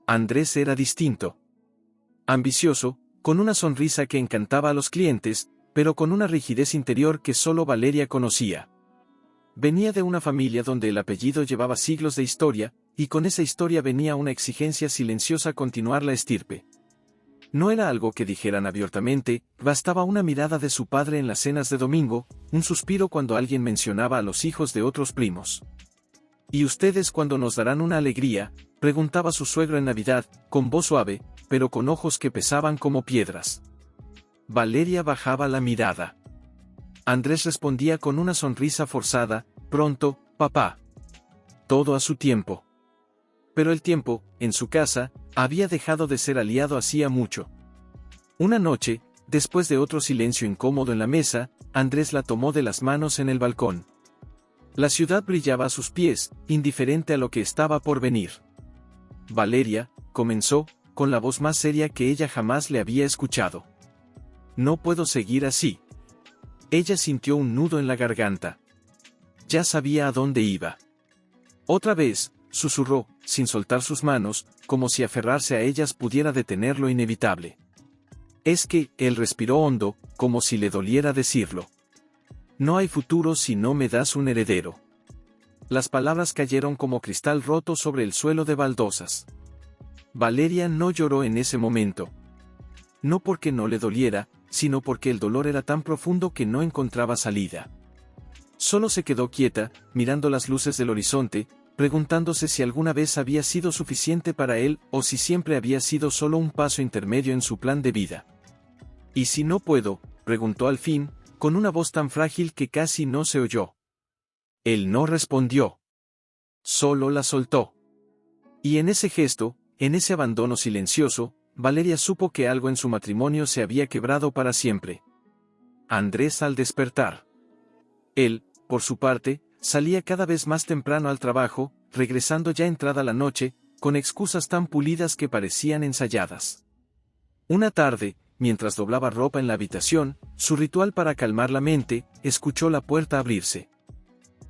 Andrés era distinto. Ambicioso, con una sonrisa que encantaba a los clientes, pero con una rigidez interior que solo Valeria conocía. Venía de una familia donde el apellido llevaba siglos de historia, y con esa historia venía una exigencia silenciosa continuar la estirpe. No era algo que dijeran abiertamente, bastaba una mirada de su padre en las cenas de domingo, un suspiro cuando alguien mencionaba a los hijos de otros primos. ¿Y ustedes cuándo nos darán una alegría?, preguntaba su suegro en Navidad, con voz suave, pero con ojos que pesaban como piedras. Valeria bajaba la mirada. Andrés respondía con una sonrisa forzada, pronto, papá. Todo a su tiempo. Pero el tiempo, en su casa, había dejado de ser aliado hacía mucho. Una noche, después de otro silencio incómodo en la mesa, Andrés la tomó de las manos en el balcón. La ciudad brillaba a sus pies, indiferente a lo que estaba por venir. Valeria, comenzó, con la voz más seria que ella jamás le había escuchado. No puedo seguir así. Ella sintió un nudo en la garganta. Ya sabía a dónde iba. Otra vez, susurró, sin soltar sus manos, como si aferrarse a ellas pudiera detener lo inevitable. Es que, él respiró hondo, como si le doliera decirlo. No hay futuro si no me das un heredero. Las palabras cayeron como cristal roto sobre el suelo de baldosas. Valeria no lloró en ese momento. No porque no le doliera, sino porque el dolor era tan profundo que no encontraba salida. Solo se quedó quieta, mirando las luces del horizonte, preguntándose si alguna vez había sido suficiente para él o si siempre había sido solo un paso intermedio en su plan de vida. ¿Y si no puedo?, preguntó al fin, con una voz tan frágil que casi no se oyó. Él no respondió. Solo la soltó. Y en ese gesto, en ese abandono silencioso, Valeria supo que algo en su matrimonio se había quebrado para siempre. Andrés al despertar. Él, por su parte, salía cada vez más temprano al trabajo, regresando ya entrada la noche, con excusas tan pulidas que parecían ensayadas. Una tarde, mientras doblaba ropa en la habitación, su ritual para calmar la mente, escuchó la puerta abrirse.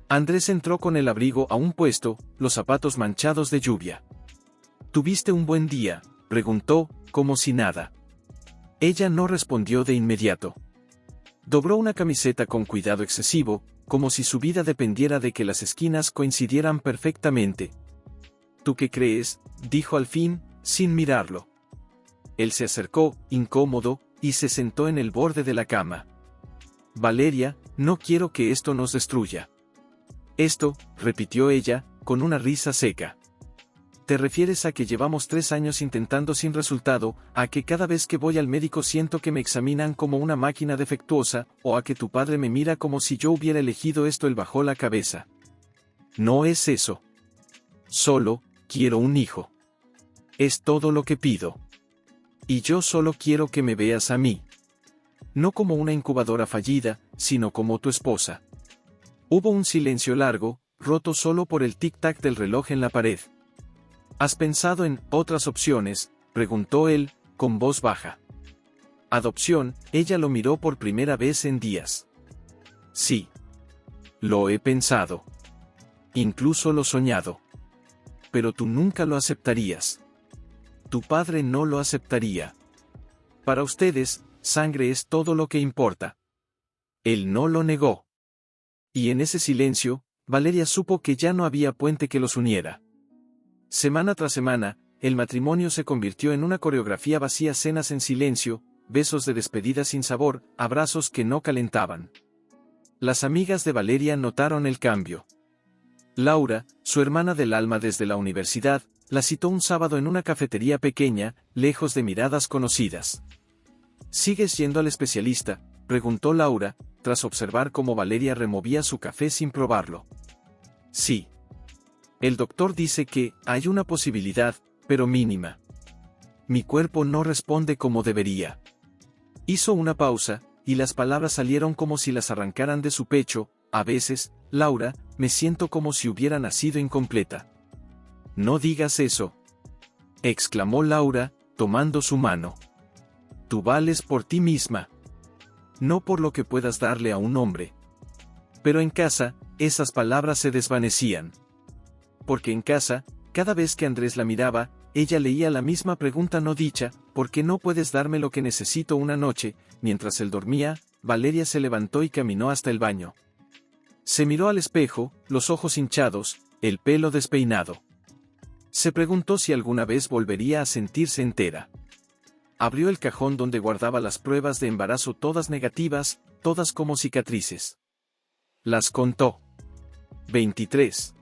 Andrés entró con el abrigo aún puesto, los zapatos manchados de lluvia. ¿Tuviste un buen día?, preguntó, como si nada. Ella no respondió de inmediato. Dobró una camiseta con cuidado excesivo, como si su vida dependiera de que las esquinas coincidieran perfectamente. ¿Tú qué crees?, dijo al fin, sin mirarlo. Él se acercó, incómodo, y se sentó en el borde de la cama. Valeria, no quiero que esto nos destruya. Esto, repitió ella, con una risa seca. ¿Te refieres a que llevamos 3 años intentando sin resultado, a que cada vez que voy al médico siento que me examinan como una máquina defectuosa, o a que tu padre me mira como si yo hubiera elegido esto? Él bajó la cabeza. No es eso. Solo, quiero un hijo. Es todo lo que pido. Y yo solo quiero que me veas a mí. No como una incubadora fallida, sino como tu esposa. Hubo un silencio largo, roto solo por el tic-tac del reloj en la pared. ¿Has pensado en otras opciones?, preguntó él, con voz baja. Adopción, ella lo miró por primera vez en días. Sí. Lo he pensado. Incluso lo soñado. Pero tú nunca lo aceptarías. Tu padre no lo aceptaría. Para ustedes, sangre es todo lo que importa. Él no lo negó. Y en ese silencio, Valeria supo que ya no había puente que los uniera. Semana tras semana, el matrimonio se convirtió en una coreografía vacía: cenas en silencio, besos de despedida sin sabor, abrazos que no calentaban. Las amigas de Valeria notaron el cambio. Laura, su hermana del alma desde la universidad, la citó un sábado en una cafetería pequeña, lejos de miradas conocidas. ¿Sigues yendo al especialista?, preguntó Laura, tras observar cómo Valeria removía su café sin probarlo. Sí. El doctor dice que hay una posibilidad, pero mínima. Mi cuerpo no responde como debería. Hizo una pausa, y las palabras salieron como si las arrancaran de su pecho. A veces, Laura, me siento como si hubiera nacido incompleta. No digas eso, exclamó Laura, tomando su mano. Tú vales por ti misma. No por lo que puedas darle a un hombre. Pero en casa, esas palabras se desvanecían. Porque en casa, cada vez que Andrés la miraba, ella leía la misma pregunta no dicha: ¿por qué no puedes darme lo que necesito una noche? Mientras él dormía, Valeria se levantó y caminó hasta el baño. Se miró al espejo, los ojos hinchados, el pelo despeinado. Se preguntó si alguna vez volvería a sentirse entera. Abrió el cajón donde guardaba las pruebas de embarazo, todas negativas, todas como cicatrices. Las contó. 23.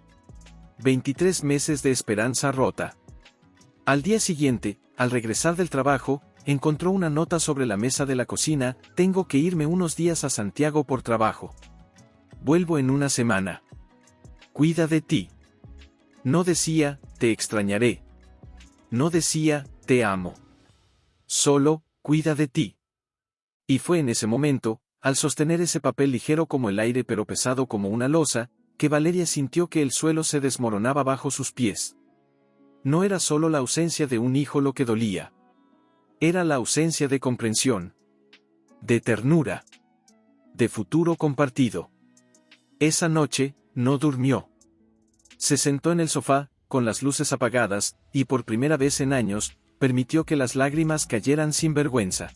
23 meses de esperanza rota. Al día siguiente, al regresar del trabajo, encontró una nota sobre la mesa de la cocina: tengo que irme unos días a Santiago por trabajo. Vuelvo en una semana. Cuida de ti. No decía, te extrañaré. No decía, te amo. Solo, cuida de ti. Y fue en ese momento, al sostener ese papel ligero como el aire pero pesado como una losa, que Valeria sintió que el suelo se desmoronaba bajo sus pies. No era solo la ausencia de un hijo lo que dolía. Era la ausencia de comprensión, de ternura, de futuro compartido. Esa noche, no durmió. Se sentó en el sofá, con las luces apagadas, y por primera vez en años, permitió que las lágrimas cayeran sin vergüenza.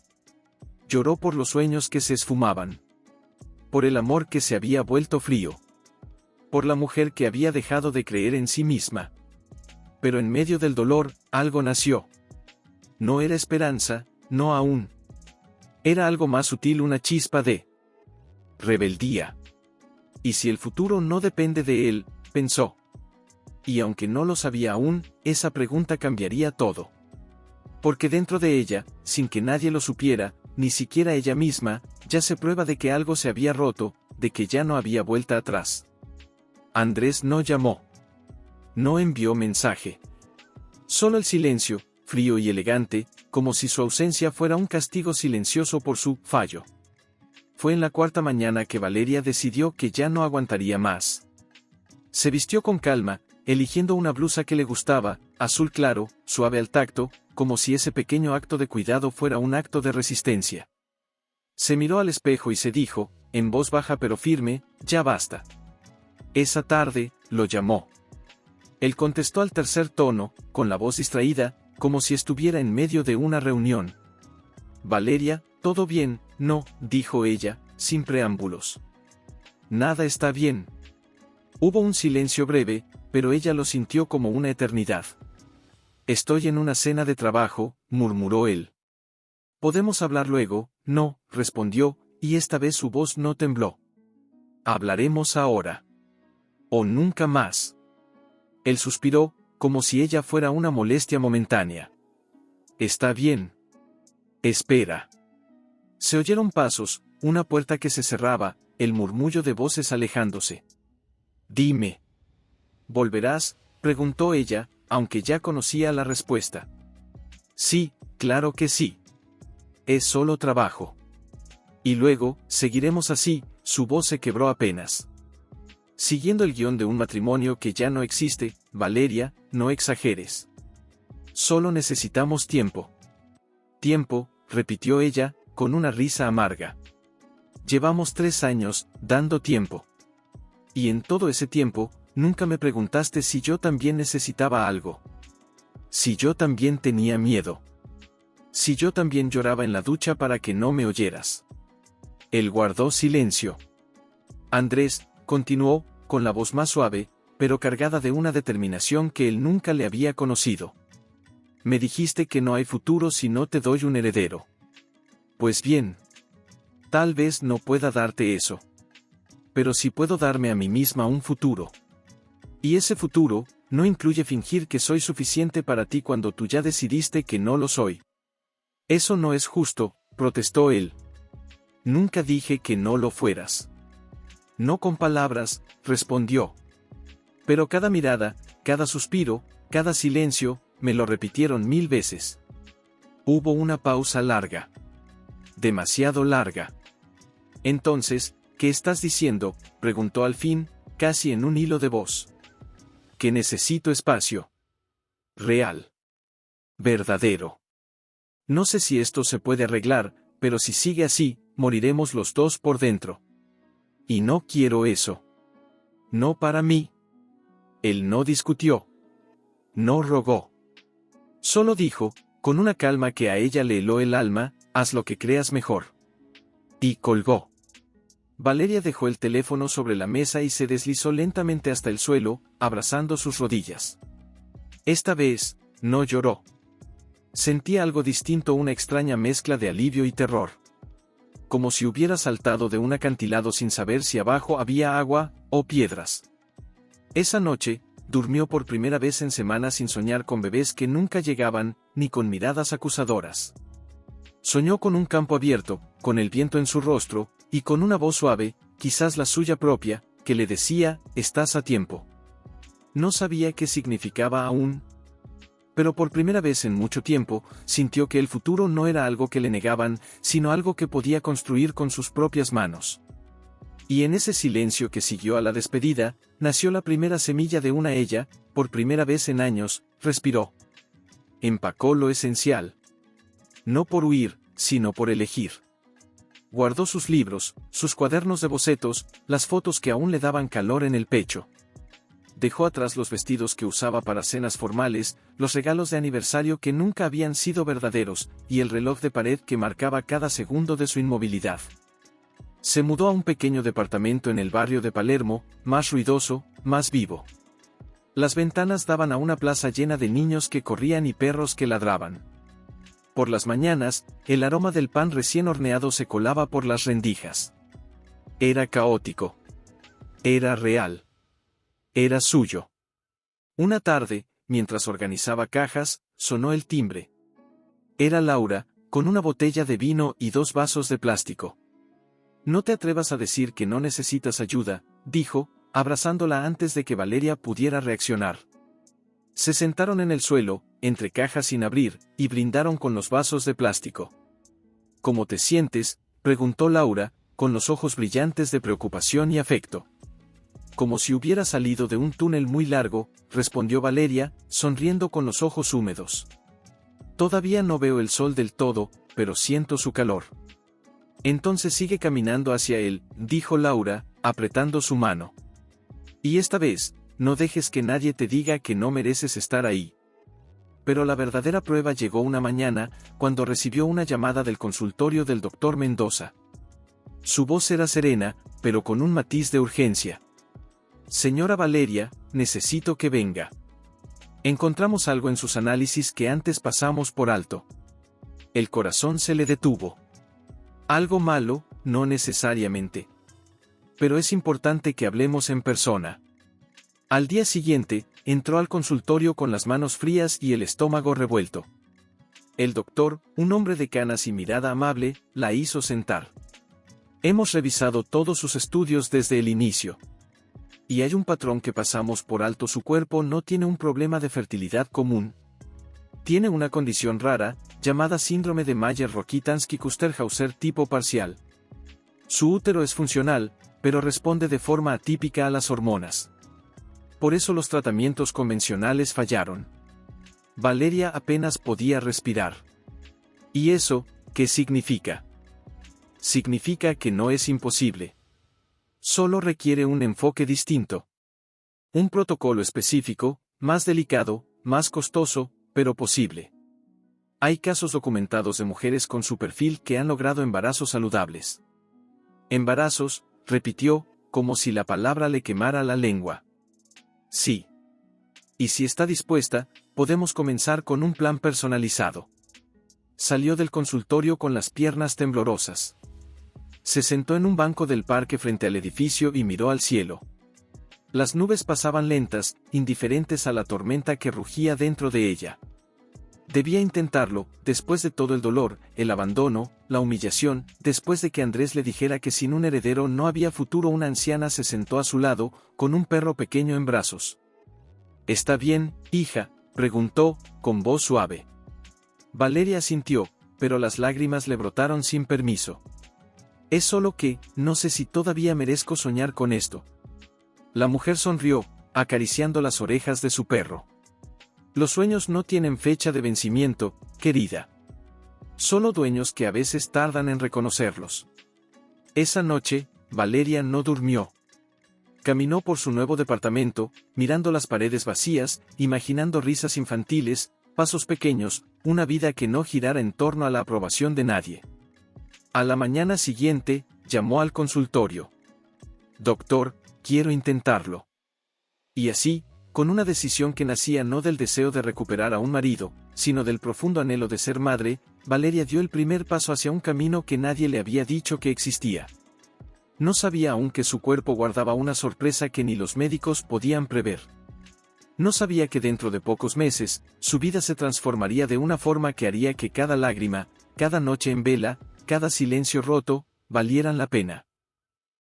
Lloró por los sueños que se esfumaban. Por el amor que se había vuelto frío. Por la mujer que había dejado de creer en sí misma. Pero en medio del dolor, algo nació. No era esperanza, no aún. Era algo más sutil, una chispa de rebeldía. ¿Y si el futuro no depende de él?, pensó. Y aunque no lo sabía aún, esa pregunta cambiaría todo. Porque dentro de ella, sin que nadie lo supiera, ni siquiera ella misma, ya se prueba de que algo se había roto, de que ya no había vuelta atrás. Andrés no llamó. No envió mensaje. Solo el silencio, frío y elegante, como si su ausencia fuera un castigo silencioso por su fallo. Fue en la cuarta mañana que Valeria decidió que ya no aguantaría más. Se vistió con calma, eligiendo una blusa que le gustaba, azul claro, suave al tacto, como si ese pequeño acto de cuidado fuera un acto de resistencia. Se miró al espejo y se dijo, en voz baja pero firme: ya basta. Esa tarde, lo llamó. Él contestó al tercer tono, con la voz distraída, como si estuviera en medio de una reunión. Valeria, ¿todo bien? No, dijo ella, sin preámbulos. Nada está bien. Hubo un silencio breve, pero ella lo sintió como una eternidad. Estoy en una cena de trabajo, murmuró él. ¿Podemos hablar luego? No, respondió, y esta vez su voz no tembló. Hablaremos ahora. O nunca más. Él suspiró, como si ella fuera una molestia momentánea. Está bien. Espera. Se oyeron pasos, una puerta que se cerraba, el murmullo de voces alejándose. Dime. ¿Volverás?, preguntó ella, aunque ya conocía la respuesta. Sí, claro que sí. Es solo trabajo. Y luego, seguiremos así. Su voz se quebró apenas. Siguiendo el guión de un matrimonio que ya no existe, Valeria, no exageres. Solo necesitamos tiempo. Tiempo, repitió ella, con una risa amarga. Llevamos 3 años, dando tiempo. Y en todo ese tiempo, nunca me preguntaste si yo también necesitaba algo. Si yo también tenía miedo. Si yo también lloraba en la ducha para que no me oyeras. Él guardó silencio. Andrés, continuó, con la voz más suave, pero cargada de una determinación que él nunca le había conocido. Me dijiste que no hay futuro si no te doy un heredero. Pues bien. Tal vez no pueda darte eso. Pero sí puedo darme a mí misma un futuro. Y ese futuro, no incluye fingir que soy suficiente para ti cuando tú ya decidiste que no lo soy. Eso no es justo, protestó él. Nunca dije que no lo fueras. No con palabras, respondió. Pero cada mirada, cada suspiro, cada silencio, me lo repitieron 1000 veces. Hubo una pausa larga. Demasiado larga. Entonces, ¿qué estás diciendo?, preguntó al fin, casi en un hilo de voz. Que necesito espacio. Real. Verdadero. No sé si esto se puede arreglar, pero si sigue así, moriremos los dos por dentro. Y no quiero eso. No para mí. Él no discutió. No rogó. Solo dijo, con una calma que a ella le heló el alma, haz lo que creas mejor. Y colgó. Valeria dejó el teléfono sobre la mesa y se deslizó lentamente hasta el suelo, abrazando sus rodillas. Esta vez, no lloró. Sentía algo distinto, una extraña mezcla de alivio y terror. Como si hubiera saltado de un acantilado sin saber si abajo había agua o piedras. Esa noche, durmió por primera vez en semanas sin soñar con bebés que nunca llegaban, ni con miradas acusadoras. Soñó con un campo abierto, con el viento en su rostro, y con una voz suave, quizás la suya propia, que le decía, estás a tiempo. No sabía qué significaba aún. Pero por primera vez en mucho tiempo, sintió que el futuro no era algo que le negaban, sino algo que podía construir con sus propias manos. Y en ese silencio que siguió a la despedida, nació la primera semilla de una ella, por primera vez en años, respiró. Empacó lo esencial. No por huir, sino por elegir. Guardó sus libros, sus cuadernos de bocetos, las fotos que aún le daban calor en el pecho. Dejó atrás los vestidos que usaba para cenas formales, los regalos de aniversario que nunca habían sido verdaderos, y el reloj de pared que marcaba cada segundo de su inmovilidad. Se mudó a un pequeño departamento en el barrio de Palermo, más ruidoso, más vivo. Las ventanas daban a una plaza llena de niños que corrían y perros que ladraban. Por las mañanas, el aroma del pan recién horneado se colaba por las rendijas. Era caótico. Era real. Era suyo. Una tarde, mientras organizaba cajas, sonó el timbre. Era Laura, con una botella de vino y 2 vasos de plástico. No te atrevas a decir que no necesitas ayuda, dijo, abrazándola antes de que Valeria pudiera reaccionar. Se sentaron en el suelo, entre cajas sin abrir, y brindaron con los vasos de plástico. ¿Cómo te sientes?, preguntó Laura, con los ojos brillantes de preocupación y afecto. Como si hubiera salido de un túnel muy largo, respondió Valeria, sonriendo con los ojos húmedos. Todavía no veo el sol del todo, pero siento su calor. Entonces sigue caminando hacia él, dijo Laura, apretando su mano. Y esta vez, no dejes que nadie te diga que no mereces estar ahí. Pero la verdadera prueba llegó una mañana, cuando recibió una llamada del consultorio del doctor Mendoza. Su voz era serena, pero con un matiz de urgencia. Señora Valeria, necesito que venga. Encontramos algo en sus análisis que antes pasamos por alto. El corazón se le detuvo. Algo malo, no necesariamente. Pero es importante que hablemos en persona. Al día siguiente, entró al consultorio con las manos frías y el estómago revuelto. El doctor, un hombre de canas y mirada amable, la hizo sentar. Hemos revisado todos sus estudios desde el inicio. Y hay un patrón que pasamos por alto. Su cuerpo no tiene un problema de fertilidad común. Tiene una condición rara, llamada síndrome de Mayer-Rokitansky-Kusterhauser tipo parcial. Su útero es funcional, pero responde de forma atípica a las hormonas. Por eso los tratamientos convencionales fallaron. Valeria apenas podía respirar. ¿Y eso, qué significa? Significa que no es imposible. Solo requiere un enfoque distinto. Un protocolo específico, más delicado, más costoso, pero posible. Hay casos documentados de mujeres con su perfil que han logrado embarazos saludables. Embarazos, repitió, como si la palabra le quemara la lengua. Sí. Y si está dispuesta, podemos comenzar con un plan personalizado. Salió del consultorio con las piernas temblorosas. Se sentó en un banco del parque frente al edificio y miró al cielo. Las nubes pasaban lentas, indiferentes a la tormenta que rugía dentro de ella. Debía intentarlo, después de todo el dolor, el abandono, la humillación, después de que Andrés le dijera que sin un heredero no había futuro. Una anciana se sentó a su lado, con un perro pequeño en brazos. ¿Está bien, hija?, preguntó, con voz suave. Valeria asintió, pero las lágrimas le brotaron sin permiso. Es solo que, no sé si todavía merezco soñar con esto. La mujer sonrió, acariciando las orejas de su perro. Los sueños no tienen fecha de vencimiento, querida. Solo dueños que a veces tardan en reconocerlos. Esa noche, Valeria no durmió. Caminó por su nuevo departamento, mirando las paredes vacías, imaginando risas infantiles, pasos pequeños, una vida que no girara en torno a la aprobación de nadie. A la mañana siguiente, llamó al consultorio. «Doctor, quiero intentarlo». Y así, con una decisión que nacía no del deseo de recuperar a un marido, sino del profundo anhelo de ser madre, Valeria dio el primer paso hacia un camino que nadie le había dicho que existía. No sabía aún que su cuerpo guardaba una sorpresa que ni los médicos podían prever. No sabía que dentro de pocos meses, su vida se transformaría de una forma que haría que cada lágrima, cada noche en vela, cada silencio roto, valieran la pena.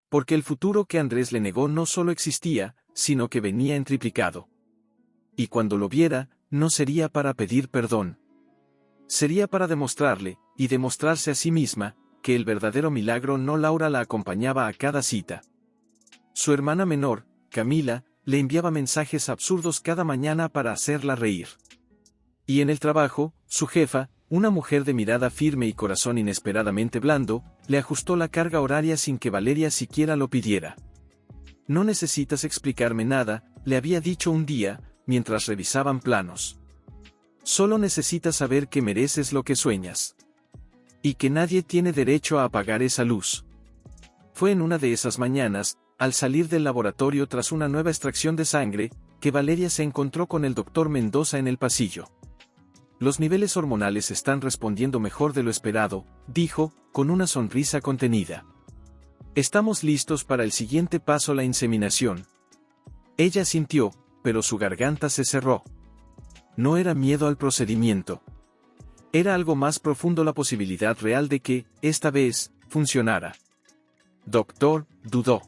Porque el futuro que Andrés le negó no solo existía, sino que venía en triplicado. Y cuando lo viera, no sería para pedir perdón. Sería para demostrarle, y demostrarse a sí misma, que el verdadero milagro no Laura la acompañaba a cada cita. Su hermana menor, Camila, le enviaba mensajes absurdos cada mañana para hacerla reír. Y en el trabajo, su jefa, una mujer de mirada firme y corazón inesperadamente blando, le ajustó la carga horaria sin que Valeria siquiera lo pidiera. «No necesitas explicarme nada», le había dicho un día, mientras revisaban planos. «Solo necesitas saber que mereces lo que sueñas. Y que nadie tiene derecho a apagar esa luz». Fue en una de esas mañanas, al salir del laboratorio tras una nueva extracción de sangre, que Valeria se encontró con el doctor Mendoza en el pasillo. «Los niveles hormonales están respondiendo mejor de lo esperado», dijo, con una sonrisa contenida. «Estamos listos para el siguiente paso, la inseminación». Ella sintió, pero su garganta se cerró. No era miedo al procedimiento. Era algo más profundo, la posibilidad real de que, esta vez, funcionara. «Doctor», dudó.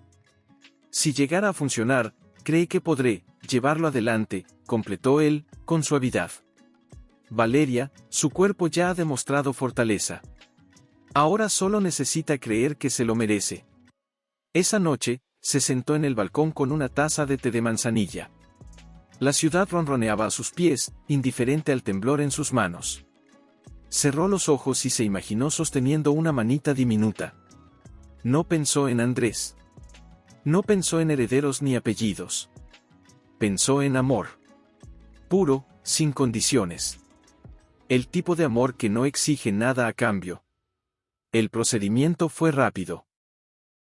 «Si llegara a funcionar, ¿cree que podré llevarlo adelante?», completó él, con suavidad. «Valeria, su cuerpo ya ha demostrado fortaleza. Ahora solo necesita creer que se lo merece». Esa noche, se sentó en el balcón con una taza de té de manzanilla. La ciudad ronroneaba a sus pies, indiferente al temblor en sus manos. Cerró los ojos y se imaginó sosteniendo una manita diminuta. No pensó en Andrés. No pensó en herederos ni apellidos. Pensó en amor. Puro, sin condiciones. El tipo de amor que no exige nada a cambio. El procedimiento fue rápido.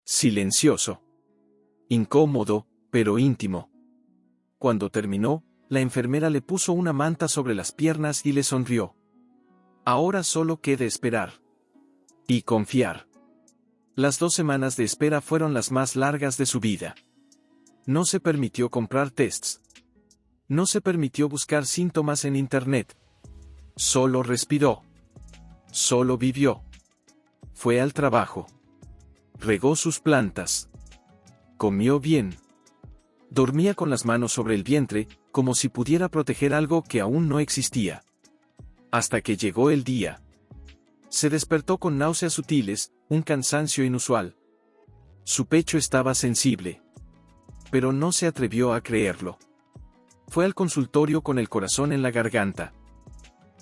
Silencioso. Incómodo, pero íntimo. Cuando terminó, la enfermera le puso una manta sobre las piernas y le sonrió. Ahora solo queda esperar. Y confiar. Las 2 semanas de espera fueron las más largas de su vida. No se permitió comprar tests. No se permitió buscar síntomas en internet. Solo respiró. Solo vivió. Fue al trabajo. Regó sus plantas. Comió bien. Dormía con las manos sobre el vientre, como si pudiera proteger algo que aún no existía. Hasta que llegó el día. Se despertó con náuseas sutiles, un cansancio inusual. Su pecho estaba sensible. Pero no se atrevió a creerlo. Fue al consultorio con el corazón en la garganta.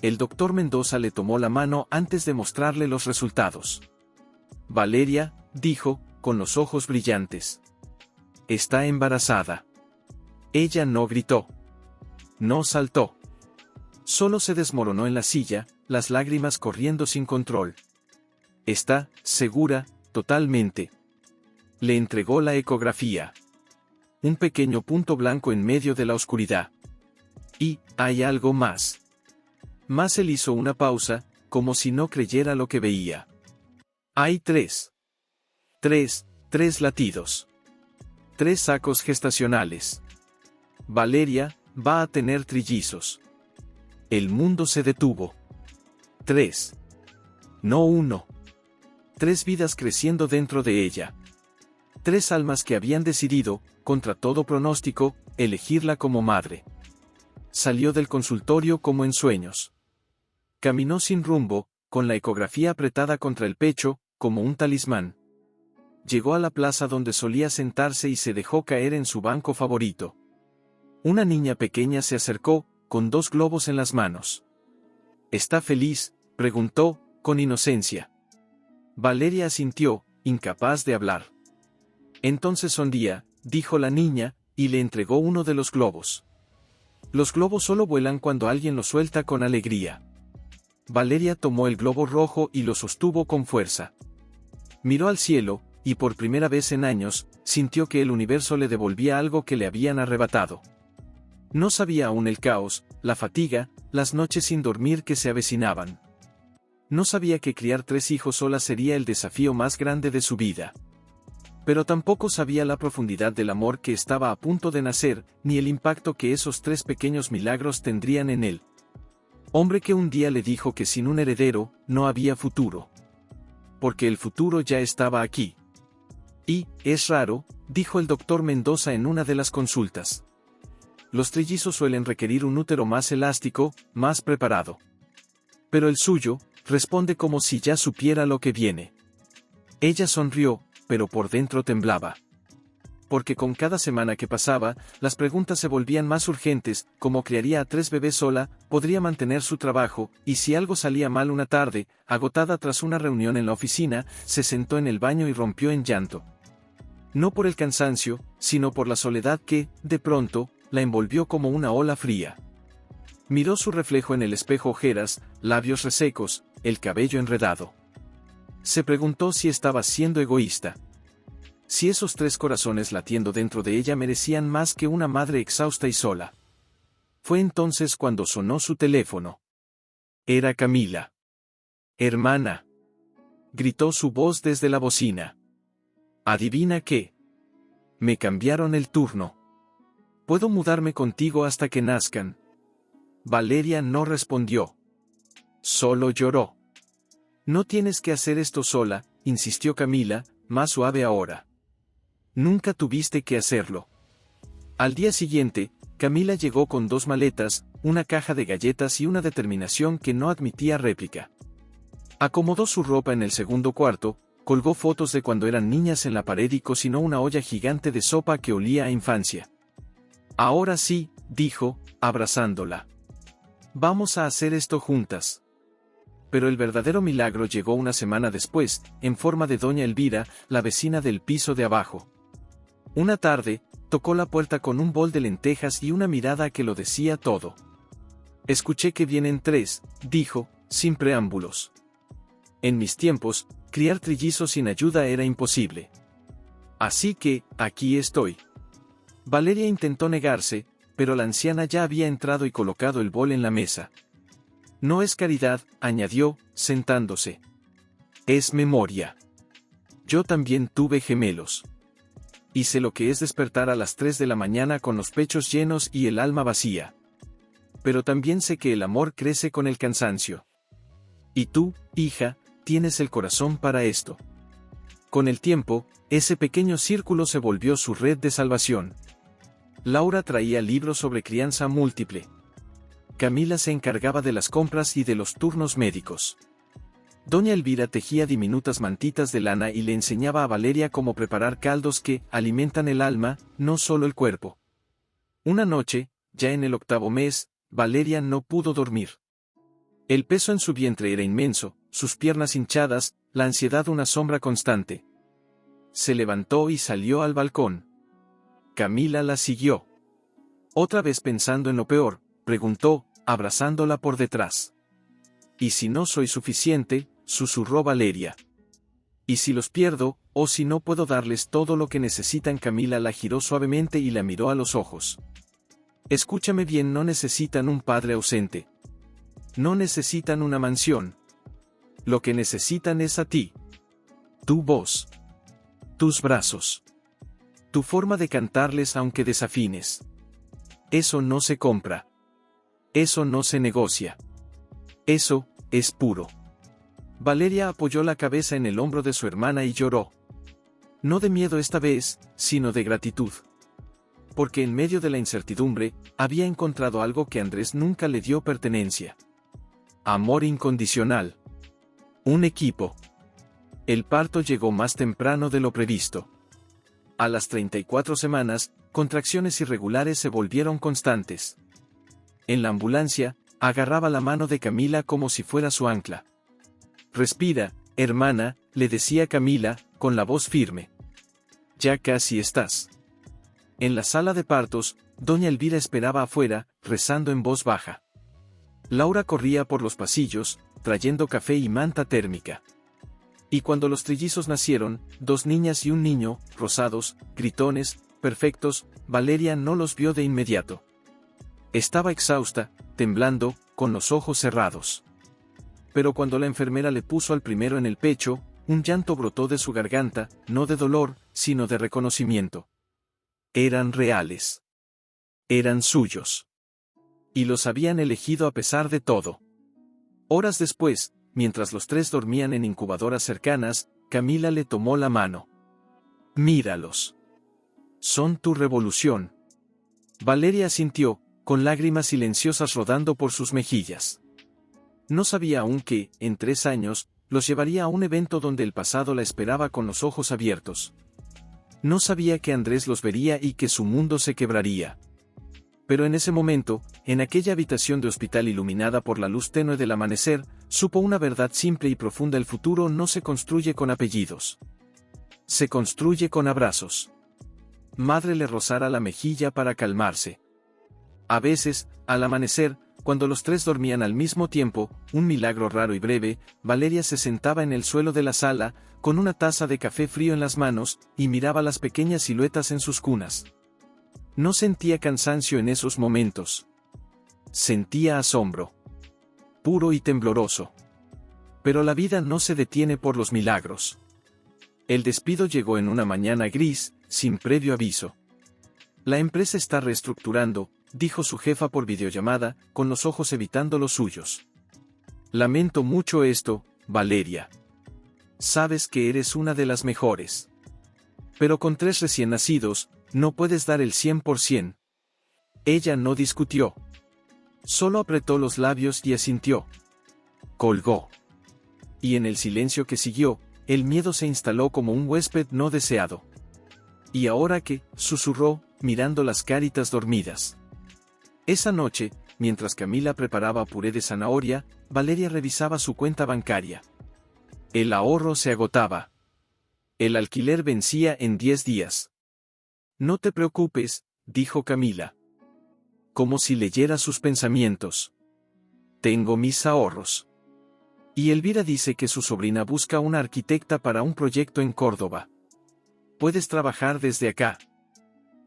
El doctor Mendoza le tomó la mano antes de mostrarle los resultados. «Valeria», dijo, con los ojos brillantes. «Está embarazada». Ella no gritó. No saltó. Solo se desmoronó en la silla, las lágrimas corriendo sin control. «Está segura, totalmente». Le entregó la ecografía. Un pequeño punto blanco en medio de la oscuridad. «Y, hay algo más». Más él hizo una pausa, como si no creyera lo que veía. «Hay 3 latidos. 3 sacos gestacionales. Valeria va a tener trillizos». El mundo se detuvo. 3. No 1. 3 vidas creciendo dentro de ella. 3 almas que habían decidido, contra todo pronóstico, elegirla como madre. Salió del consultorio como en sueños. Caminó sin rumbo, con la ecografía apretada contra el pecho, como un talismán. Llegó a la plaza donde solía sentarse y se dejó caer en su banco favorito. Una niña pequeña se acercó, con 2 globos en las manos. «¿Está feliz?», preguntó, con inocencia. Valeria asintió, incapaz de hablar. «Entonces sonría», dijo la niña, y le entregó uno de los globos. Los globos solo vuelan cuando alguien los suelta con alegría. Valeria tomó el globo rojo y lo sostuvo con fuerza. Miró al cielo, y por primera vez en años, sintió que el universo le devolvía algo que le habían arrebatado. No sabía aún el caos, la fatiga, las noches sin dormir que se avecinaban. No sabía que criar 3 hijos sola sería el desafío más grande de su vida. Pero tampoco sabía la profundidad del amor que estaba a punto de nacer, ni el impacto que esos 3 pequeños milagros tendrían en él. Hombre que un día le dijo que sin un heredero, no había futuro. Porque el futuro ya estaba aquí. Y, es raro, dijo el doctor Mendoza en una de las consultas. Los trillizos suelen requerir un útero más elástico, más preparado. Pero el suyo, responde como si ya supiera lo que viene. Ella sonrió, pero por dentro temblaba. Porque con cada semana que pasaba, las preguntas se volvían más urgentes, como criaría a 3 bebés sola, podría mantener su trabajo, y si algo salía mal una tarde, agotada tras una reunión en la oficina, se sentó en el baño y rompió en llanto. No por el cansancio, sino por la soledad que, de pronto, la envolvió como una ola fría. Miró su reflejo en el espejo, ojeras, labios resecos, el cabello enredado. Se preguntó si estaba siendo egoísta. Si esos 3 corazones latiendo dentro de ella merecían más que una madre exhausta y sola. Fue entonces cuando sonó su teléfono. Era Camila. «Hermana», gritó su voz desde la bocina. «¿Adivina qué? Me cambiaron el turno. ¿Puedo mudarme contigo hasta que nazcan?» Valeria no respondió. Solo lloró. «No tienes que hacer esto sola», insistió Camila, más suave ahora. «Nunca tuviste que hacerlo». Al día siguiente, Camila llegó con 2 maletas, una caja de galletas y una determinación que no admitía réplica. Acomodó su ropa en el segundo cuarto, colgó fotos de cuando eran niñas en la pared y cocinó una olla gigante de sopa que olía a infancia. «Ahora sí», dijo, abrazándola. «Vamos a hacer esto juntas». Pero el verdadero milagro llegó una semana después, en forma de doña Elvira, la vecina del piso de abajo. Una tarde, tocó la puerta con un bol de lentejas y una mirada que lo decía todo. «Escuché que vienen 3», dijo, sin preámbulos. «En mis tiempos, criar trillizos sin ayuda era imposible. Así que, aquí estoy». Valeria intentó negarse, pero la anciana ya había entrado y colocado el bol en la mesa. «No es caridad», añadió, sentándose. «Es memoria. Yo también tuve gemelos. Y sé lo que es despertar a las 3 de la mañana con los pechos llenos y el alma vacía. Pero también sé que el amor crece con el cansancio. Y tú, hija, tienes el corazón para esto». Con el tiempo, ese pequeño círculo se volvió su red de salvación. Laura traía libros sobre crianza múltiple. Camila se encargaba de las compras y de los turnos médicos. Doña Elvira tejía diminutas mantitas de lana y le enseñaba a Valeria cómo preparar caldos que alimentan el alma, no solo el cuerpo. Una noche, ya en el 8º mes, Valeria no pudo dormir. El peso en su vientre era inmenso, sus piernas hinchadas, la ansiedad una sombra constante. Se levantó y salió al balcón. Camila la siguió. Otra vez pensando en lo peor, preguntó, abrazándola por detrás. «¿Y si no soy suficiente?», susurró Valeria. «¿Y si los pierdo, o si no puedo darles todo lo que necesitan?». Camila la giró suavemente y la miró a los ojos. «Escúchame bien, no necesitan un padre ausente. No necesitan una mansión. Lo que necesitan es a ti. Tu voz. Tus brazos. Tu forma de cantarles aunque desafines. Eso no se compra. Eso no se negocia. Eso es puro». Valeria apoyó la cabeza en el hombro de su hermana y lloró. No de miedo esta vez, sino de gratitud. Porque en medio de la incertidumbre, había encontrado algo que Andrés nunca le dio: pertenencia. Amor incondicional. Un equipo. El parto llegó más temprano de lo previsto. A las 34 semanas, contracciones irregulares se volvieron constantes. En la ambulancia, agarraba la mano de Camila como si fuera su ancla. «Respira, hermana», le decía Camila, con la voz firme. «Ya casi estás». En la sala de partos, doña Elvira esperaba afuera, rezando en voz baja. Laura corría por los pasillos, trayendo café y manta térmica. Y cuando los trillizos nacieron, 2 niñas y un niño, rosados, gritones, perfectos, Valeria no los vio de inmediato. Estaba exhausta, temblando, con los ojos cerrados. Pero cuando la enfermera le puso al primero en el pecho, un llanto brotó de su garganta, no de dolor, sino de reconocimiento. Eran reales. Eran suyos. Y los habían elegido a pesar de todo. Horas después, mientras los 3 dormían en incubadoras cercanas, Camila le tomó la mano. Míralos. Son tu revolución. Valeria asintió, con lágrimas silenciosas rodando por sus mejillas. No sabía aún que, en 3 años, los llevaría a un evento donde el pasado la esperaba con los ojos abiertos. No sabía que Andrés los vería y que su mundo se quebraría. Pero en ese momento, en aquella habitación de hospital iluminada por la luz tenue del amanecer, supo una verdad simple y profunda: el futuro no se construye con apellidos. Se construye con abrazos. Madre le rozara la mejilla para calmarse. A veces, al amanecer, cuando los 3 dormían al mismo tiempo, un milagro raro y breve, Valeria se sentaba en el suelo de la sala, con una taza de café frío en las manos, y miraba las pequeñas siluetas en sus cunas. No sentía cansancio en esos momentos. Sentía asombro. Puro y tembloroso. Pero la vida no se detiene por los milagros. El despido llegó en una mañana gris, sin previo aviso. La empresa está reestructurando, dijo su jefa por videollamada, con los ojos evitando los suyos. Lamento mucho esto, Valeria. Sabes que eres una de las mejores. Pero con 3 recién nacidos, no puedes dar el 100%. Ella no discutió. Solo apretó los labios y asintió. Colgó. Y en el silencio que siguió, el miedo se instaló como un huésped no deseado. ¿Y ahora qué?, susurró, mirando las caritas dormidas. Esa noche, mientras Camila preparaba puré de zanahoria, Valeria revisaba su cuenta bancaria. El ahorro se agotaba. El alquiler vencía en 10 días. No te preocupes, dijo Camila. Como si leyera sus pensamientos. Tengo mis ahorros. Y Elvira dice que su sobrina busca una arquitecta para un proyecto en Córdoba. Puedes trabajar desde acá.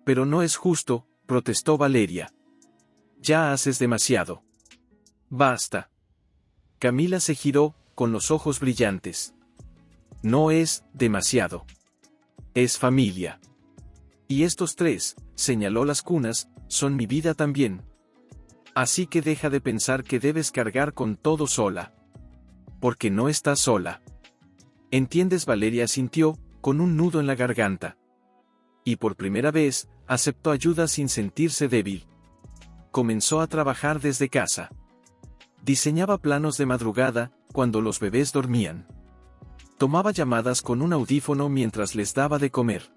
Pero no es justo, protestó Valeria. Ya haces demasiado. Basta. Camila se giró, con los ojos brillantes. No es demasiado. Es familia. Y estos 3, señaló las cunas, son mi vida también. Así que deja de pensar que debes cargar con todo sola. Porque no estás sola. ¿Entiendes? Valeria asintió, con un nudo en la garganta. Y por primera vez, aceptó ayuda sin sentirse débil. Comenzó a trabajar desde casa. Diseñaba planos de madrugada, cuando los bebés dormían. Tomaba llamadas con un audífono mientras les daba de comer.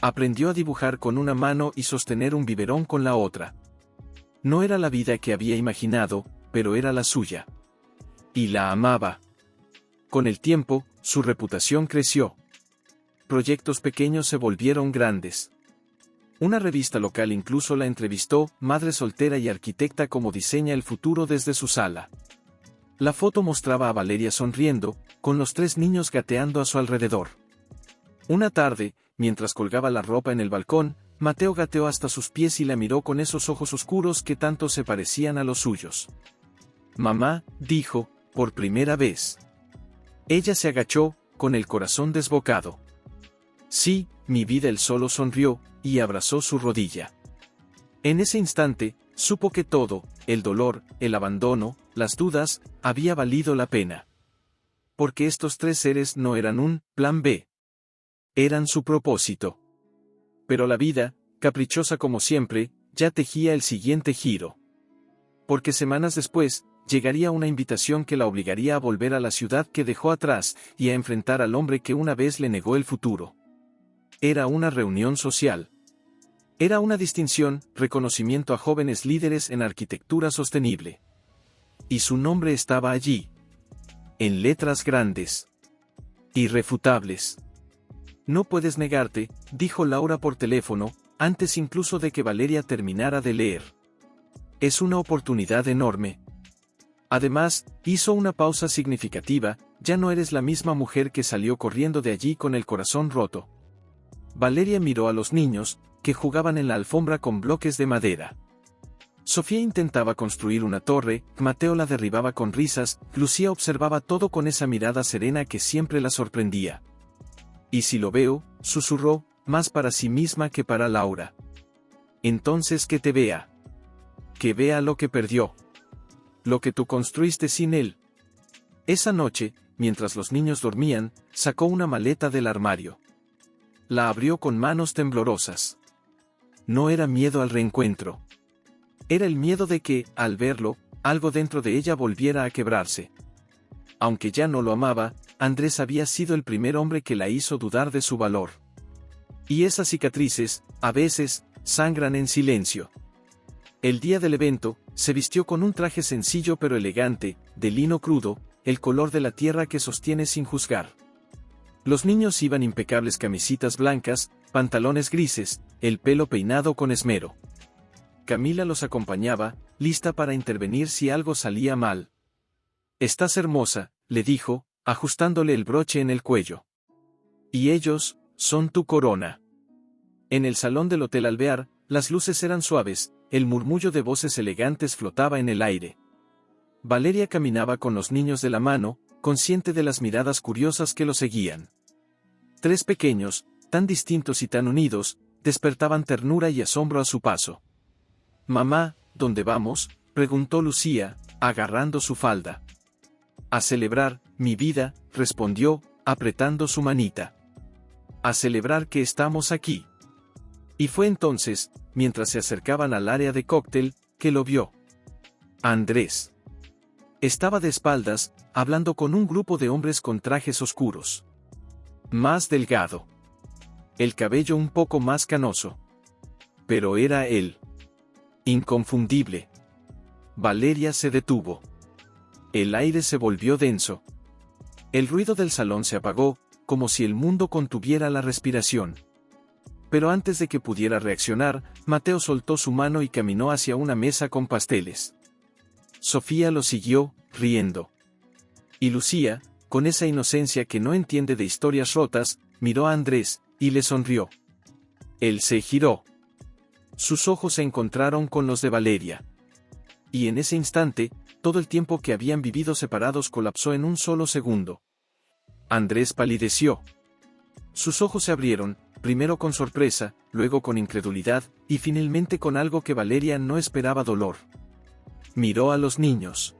Aprendió a dibujar con una mano y sostener un biberón con la otra. No era la vida que había imaginado, pero era la suya. Y la amaba. Con el tiempo, su reputación creció. Proyectos pequeños se volvieron grandes. Una revista local incluso la entrevistó, madre soltera y arquitecta, como diseña el futuro desde su sala. La foto mostraba a Valeria sonriendo, con los 3 niños gateando a su alrededor. Una tarde, mientras colgaba la ropa en el balcón, Mateo gateó hasta sus pies y la miró con esos ojos oscuros que tanto se parecían a los suyos. Mamá, dijo, por primera vez. Ella se agachó, con el corazón desbocado. Sí, mi vida. Él solo sonrió, y abrazó su rodilla. En ese instante, supo que todo, el dolor, el abandono, las dudas, había valido la pena. Porque estos 3 seres no eran un plan B. Eran su propósito. Pero la vida, caprichosa como siempre, ya tejía el siguiente giro. Porque semanas después, llegaría una invitación que la obligaría a volver a la ciudad que dejó atrás, y a enfrentar al hombre que una vez le negó el futuro. Era una reunión social. Era una distinción, reconocimiento a jóvenes líderes en arquitectura sostenible. Y su nombre estaba allí. En letras grandes. Irrefutables. No puedes negarte, dijo Laura por teléfono, antes incluso de que Valeria terminara de leer. Es una oportunidad enorme. Además, hizo una pausa significativa, ya no eres la misma mujer que salió corriendo de allí con el corazón roto. Valeria miró a los niños, que jugaban en la alfombra con bloques de madera. Sofía intentaba construir una torre, Mateo la derribaba con risas, Lucía observaba todo con esa mirada serena que siempre la sorprendía. «¿Y si lo veo?», susurró, más para sí misma que para Laura. «Entonces que te vea. Que vea lo que perdió. Lo que tú construiste sin él». Esa noche, mientras los niños dormían, sacó una maleta del armario. La abrió con manos temblorosas. No era miedo al reencuentro. Era el miedo de que, al verlo, algo dentro de ella volviera a quebrarse. Aunque ya no lo amaba, Andrés había sido el primer hombre que la hizo dudar de su valor. Y esas cicatrices, a veces, sangran en silencio. El día del evento, se vistió con un traje sencillo pero elegante, de lino crudo, el color de la tierra que sostiene sin juzgar. Los niños iban impecables camisitas blancas, pantalones grises, el pelo peinado con esmero. Camila los acompañaba, lista para intervenir si algo salía mal. «Estás hermosa», le dijo, ajustándole el broche en el cuello. «Y ellos, son tu corona». En el salón del Hotel Alvear, las luces eran suaves, el murmullo de voces elegantes flotaba en el aire. Valeria caminaba con los niños de la mano, consciente de las miradas curiosas que lo seguían. Tres pequeños, tan distintos y tan unidos, despertaban ternura y asombro a su paso. «Mamá, ¿dónde vamos?», preguntó Lucía, agarrando su falda. «A celebrar, mi vida», respondió, apretando su manita. «A celebrar que estamos aquí». Y fue entonces, mientras se acercaban al área de cóctel, que lo vio. Andrés. Estaba de espaldas, hablando con un grupo de hombres con trajes oscuros. Más delgado. El cabello un poco más canoso. Pero era él. Inconfundible. Valeria se detuvo. El aire se volvió denso. El ruido del salón se apagó, como si el mundo contuviera la respiración. Pero antes de que pudiera reaccionar, Mateo soltó su mano y caminó hacia una mesa con pasteles. Sofía lo siguió, riendo. Y Lucía, con esa inocencia que no entiende de historias rotas, miró a Andrés, y le sonrió. Él se giró. Sus ojos se encontraron con los de Valeria. Y en ese instante, todo el tiempo que habían vivido separados colapsó en un solo segundo. Andrés palideció. Sus ojos se abrieron, primero con sorpresa, luego con incredulidad, y finalmente con algo que Valeria no esperaba: dolor. Miró a los niños.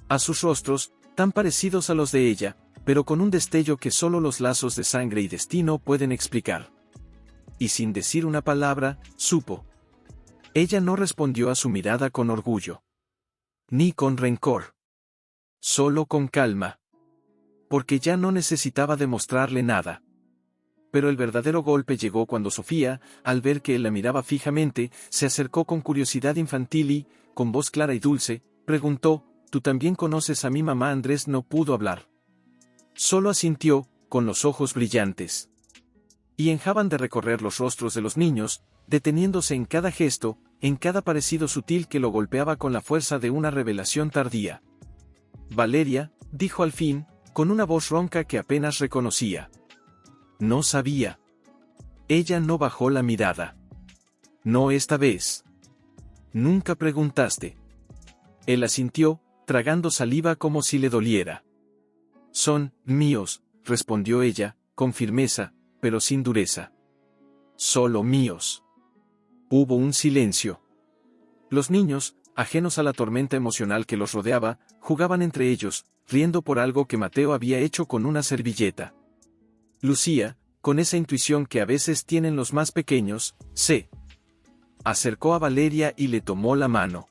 A sus rostros, tan parecidos a los de ella, pero con un destello que solo los lazos de sangre y destino pueden explicar. Y sin decir una palabra, supo. Ella no respondió a su mirada con orgullo. Ni con rencor. Solo con calma. Porque ya no necesitaba demostrarle nada. Pero el verdadero golpe llegó cuando Sofía, al ver que él la miraba fijamente, se acercó con curiosidad infantil y, con voz clara y dulce, preguntó: «¿Tú también conoces a mi mamá?». Andrés no pudo hablar. Solo asintió, con los ojos brillantes. Y enjaban de recorrer los rostros de los niños, deteniéndose en cada gesto, en cada parecido sutil que lo golpeaba con la fuerza de una revelación tardía. «Valeria», dijo al fin, con una voz ronca que apenas reconocía. «No sabía». Ella no bajó la mirada. «No esta vez». «Nunca preguntaste». Él asintió, tragando saliva como si le doliera. «Son míos», respondió ella, con firmeza, pero sin dureza. «Solo míos». Hubo un silencio. Los niños, ajenos a la tormenta emocional que los rodeaba, jugaban entre ellos, riendo por algo que Mateo había hecho con una servilleta. Lucía, con esa intuición que a veces tienen los más pequeños, se acercó a Valeria y le tomó la mano.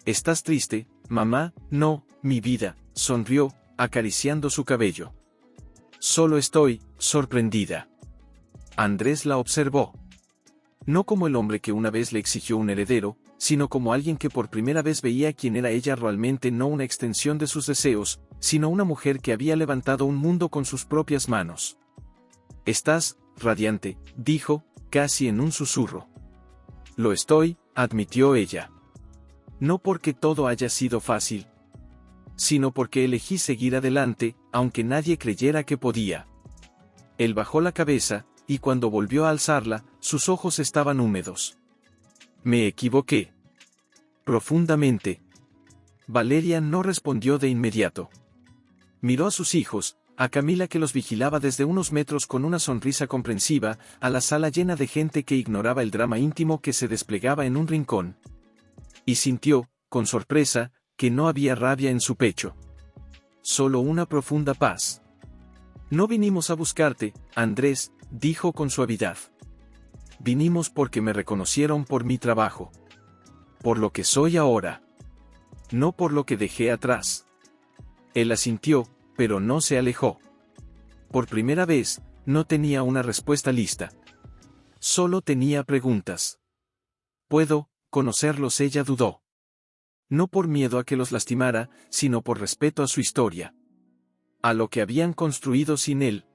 «¿Estás triste, mamá?». «No, mi vida», sonrió, acariciando su cabello. «Solo estoy sorprendida». Andrés la observó. No como el hombre que una vez le exigió un heredero, sino como alguien que por primera vez veía quién era ella realmente, no una extensión de sus deseos, sino una mujer que había levantado un mundo con sus propias manos. «Estás radiante», dijo, casi en un susurro. Lo estoy, admitió ella. No porque todo haya sido fácil, sino porque elegí seguir adelante, aunque nadie creyera que podía. Él bajó la cabeza, y cuando volvió a alzarla, sus ojos estaban húmedos. Me equivoqué. Profundamente. Valeria no respondió de inmediato. Miró a sus hijos, a Camila que los vigilaba desde unos metros con una sonrisa comprensiva, a la sala llena de gente que ignoraba el drama íntimo que se desplegaba en un rincón. Y sintió, con sorpresa, que no había rabia en su pecho. Solo una profunda paz. No vinimos a buscarte, Andrés, dijo con suavidad. Vinimos porque me reconocieron por mi trabajo. Por lo que soy ahora. No por lo que dejé atrás. Él asintió, pero no se alejó. Por primera vez, no tenía una respuesta lista. Solo tenía preguntas. ¿Puedo conocerlos? Ella dudó. No por miedo a que los lastimara, sino por respeto a su historia. A lo que habían construido sin él.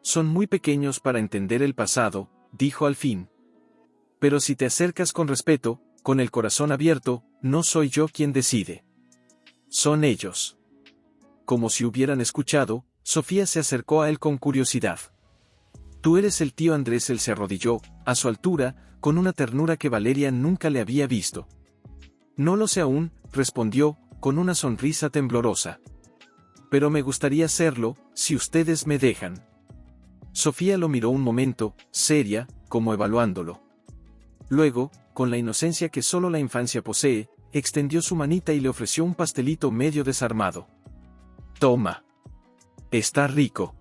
Son muy pequeños para entender el pasado, dijo al fin. Pero si te acercas con respeto, con el corazón abierto, no soy yo quien decide. Son ellos. Como si hubieran escuchado, Sofía se acercó a él con curiosidad. Tú eres el tío Andrés. Él se arrodilló, a su altura, con una ternura que Valeria nunca le había visto. No lo sé aún, respondió, con una sonrisa temblorosa. Pero me gustaría serlo, si ustedes me dejan. Sofía lo miró un momento, seria, como evaluándolo. Luego, con la inocencia que solo la infancia posee, extendió su manita y le ofreció un pastelito medio desarmado. Toma. Está rico.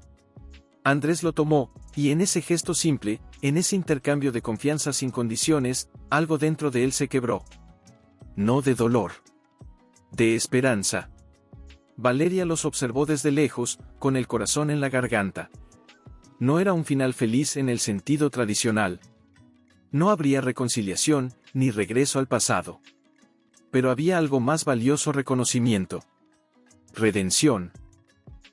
Andrés lo tomó, y en ese gesto simple, en ese intercambio de confianza sin condiciones, algo dentro de él se quebró. No de dolor. De esperanza. Valeria los observó desde lejos, con el corazón en la garganta. No era un final feliz en el sentido tradicional. No habría reconciliación, ni regreso al pasado. Pero había algo más valioso: reconocimiento. Redención.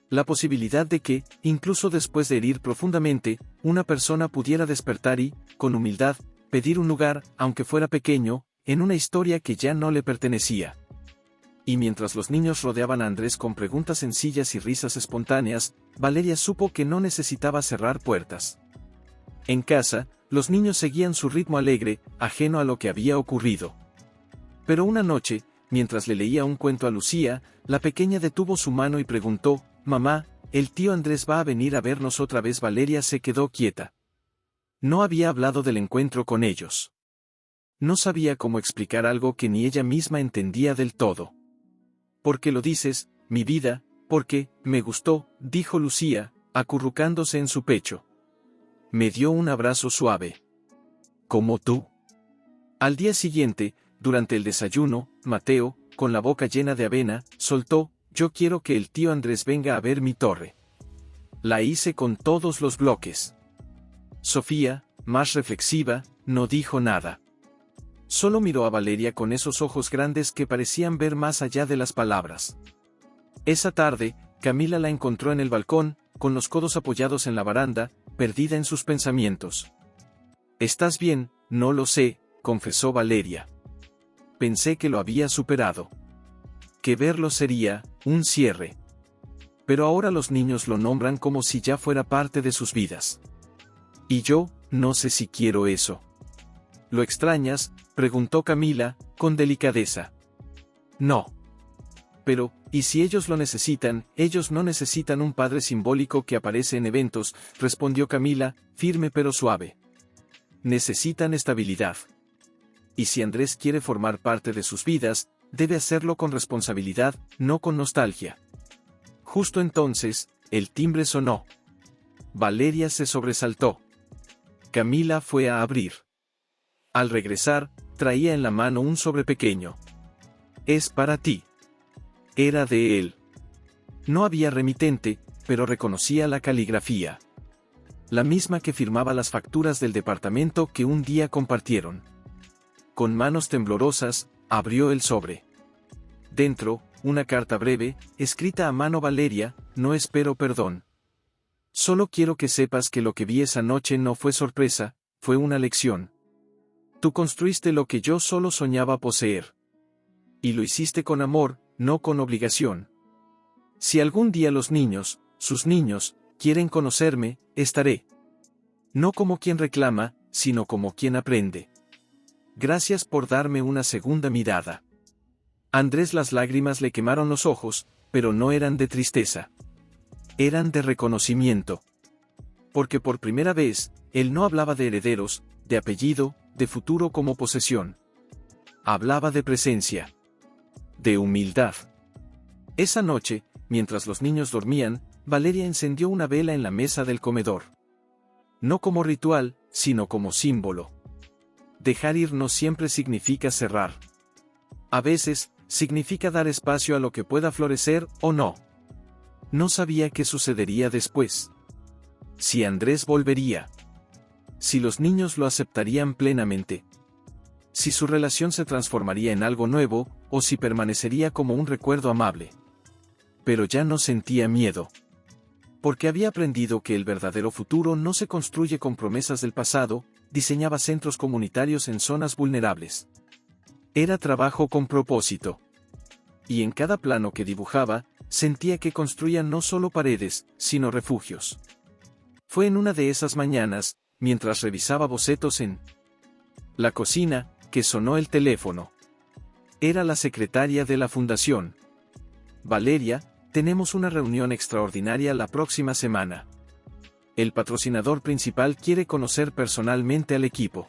La posibilidad de que, incluso después de herir profundamente, una persona pudiera despertar y, con humildad, pedir un lugar, aunque fuera pequeño, en una historia que ya no le pertenecía. Y mientras los niños rodeaban a Andrés con preguntas sencillas y risas espontáneas, Valeria supo que no necesitaba cerrar puertas. En casa, los niños seguían su ritmo alegre, ajeno a lo que había ocurrido. Pero una noche, mientras le leía un cuento a Lucía, la pequeña detuvo su mano y preguntó: «Mamá, ¿el tío Andrés va a venir a vernos otra vez?» Valeria se quedó quieta. No había hablado del encuentro con ellos. No sabía cómo explicar algo que ni ella misma entendía del todo. «¿Por qué lo dices, mi vida? Porque me gustó», dijo Lucía, acurrucándose en su pecho. Me dio un abrazo suave. «¿Como tú?» Al día siguiente, durante el desayuno, Mateo, con la boca llena de avena, soltó: «Yo quiero que el tío Andrés venga a ver mi torre». La hice con todos los bloques. Sofía, más reflexiva, no dijo nada. Solo miró a Valeria con esos ojos grandes que parecían ver más allá de las palabras. Esa tarde, Camila la encontró en el balcón, con los codos apoyados en la baranda, perdida en sus pensamientos. «¿Estás bien?» «No lo sé», confesó Valeria. «Pensé que lo había superado. Que verlo sería un cierre. Pero ahora los niños lo nombran como si ya fuera parte de sus vidas. Y yo, no sé si quiero eso». «¿Lo extrañas?», preguntó Camila, con delicadeza. «No. Pero, ¿y si ellos lo necesitan?» «Ellos no necesitan un padre simbólico que aparece en eventos», respondió Camila, firme pero suave. «Necesitan estabilidad. Y si Andrés quiere formar parte de sus vidas, debe hacerlo con responsabilidad, no con nostalgia». Justo entonces, el timbre sonó. Valeria se sobresaltó. Camila fue a abrir. Al regresar, traía en la mano un sobre pequeño. «Es para ti». Era de él. No había remitente, pero reconocía la caligrafía. La misma que firmaba las facturas del departamento que un día compartieron. Con manos temblorosas, abrió el sobre. Dentro, una carta breve, escrita a mano: «Valeria, no espero perdón. Solo quiero que sepas que lo que vi esa noche no fue sorpresa, fue una lección. Tú construiste lo que yo solo soñaba poseer. Y lo hiciste con amor, no con obligación. Si algún día los niños, sus niños, quieren conocerme, estaré. No como quien reclama, sino como quien aprende. Gracias por darme una segunda mirada. Andrés, las lágrimas le quemaron los ojos, pero no eran de tristeza. Eran de reconocimiento. Porque por primera vez, él no hablaba de herederos, de apellido, de futuro como posesión. Hablaba de presencia. De humildad. Esa noche, mientras los niños dormían, Valeria encendió una vela en la mesa del comedor. No como ritual, sino como símbolo. Dejar ir no siempre significa cerrar. A veces, significa dar espacio a lo que pueda florecer o no. No sabía qué sucedería después. Si Andrés volvería. Si los niños lo aceptarían plenamente. Si su relación se transformaría en algo nuevo, o si permanecería como un recuerdo amable. Pero ya no sentía miedo. Porque había aprendido que el verdadero futuro no se construye con promesas del pasado, diseñaba centros comunitarios en zonas vulnerables. Era trabajo con propósito. Y en cada plano que dibujaba, sentía que construía no solo paredes, sino refugios. Fue en una de esas mañanas, mientras revisaba bocetos en la cocina, que sonó el teléfono. Era la secretaria de la fundación. Valeria, tenemos una reunión extraordinaria la próxima semana. El patrocinador principal quiere conocer personalmente al equipo.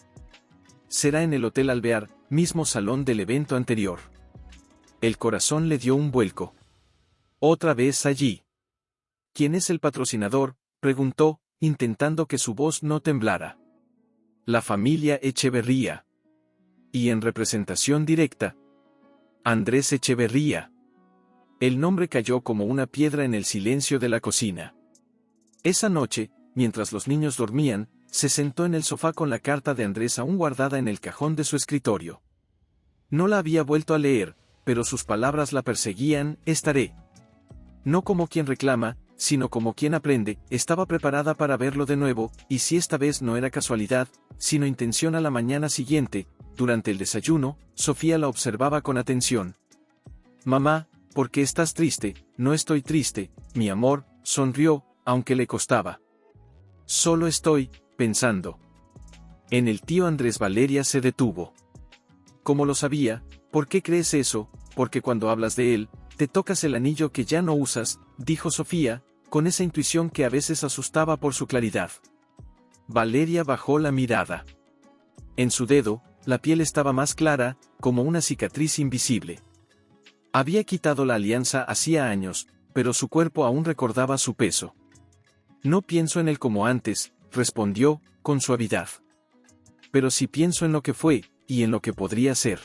Será en el Hotel Alvear, mismo salón del evento anterior. El corazón le dio un vuelco. Otra vez allí. ¿Quién es el patrocinador?, preguntó, intentando que su voz no temblara. La familia Echeverría. Y en representación directa, Andrés Echeverría. El nombre cayó como una piedra en el silencio de la cocina. Esa noche, mientras los niños dormían, se sentó en el sofá con la carta de Andrés aún guardada en el cajón de su escritorio. No la había vuelto a leer, pero sus palabras la perseguían: estaré. No como quien reclama, sino como quien aprende. Estaba preparada para verlo de nuevo, y si esta vez no era casualidad, sino intención. A la mañana siguiente, durante el desayuno, Sofía la observaba con atención. «Mamá, ¿por qué estás triste?» «No estoy triste, mi amor», sonrió, aunque le costaba. «Solo estoy pensando en el tío Andrés». Valeria se detuvo. «¿Cómo lo sabía? ¿Por qué crees eso?» «Porque cuando hablas de él, te tocas el anillo que ya no usas», dijo Sofía, con esa intuición que a veces asustaba por su claridad. Valeria bajó la mirada. En su dedo, la piel estaba más clara, como una cicatriz invisible. Había quitado la alianza hacía años, pero su cuerpo aún recordaba su peso. «No pienso en él como antes», respondió, con suavidad. «Pero sí pienso en lo que fue, y en lo que podría ser».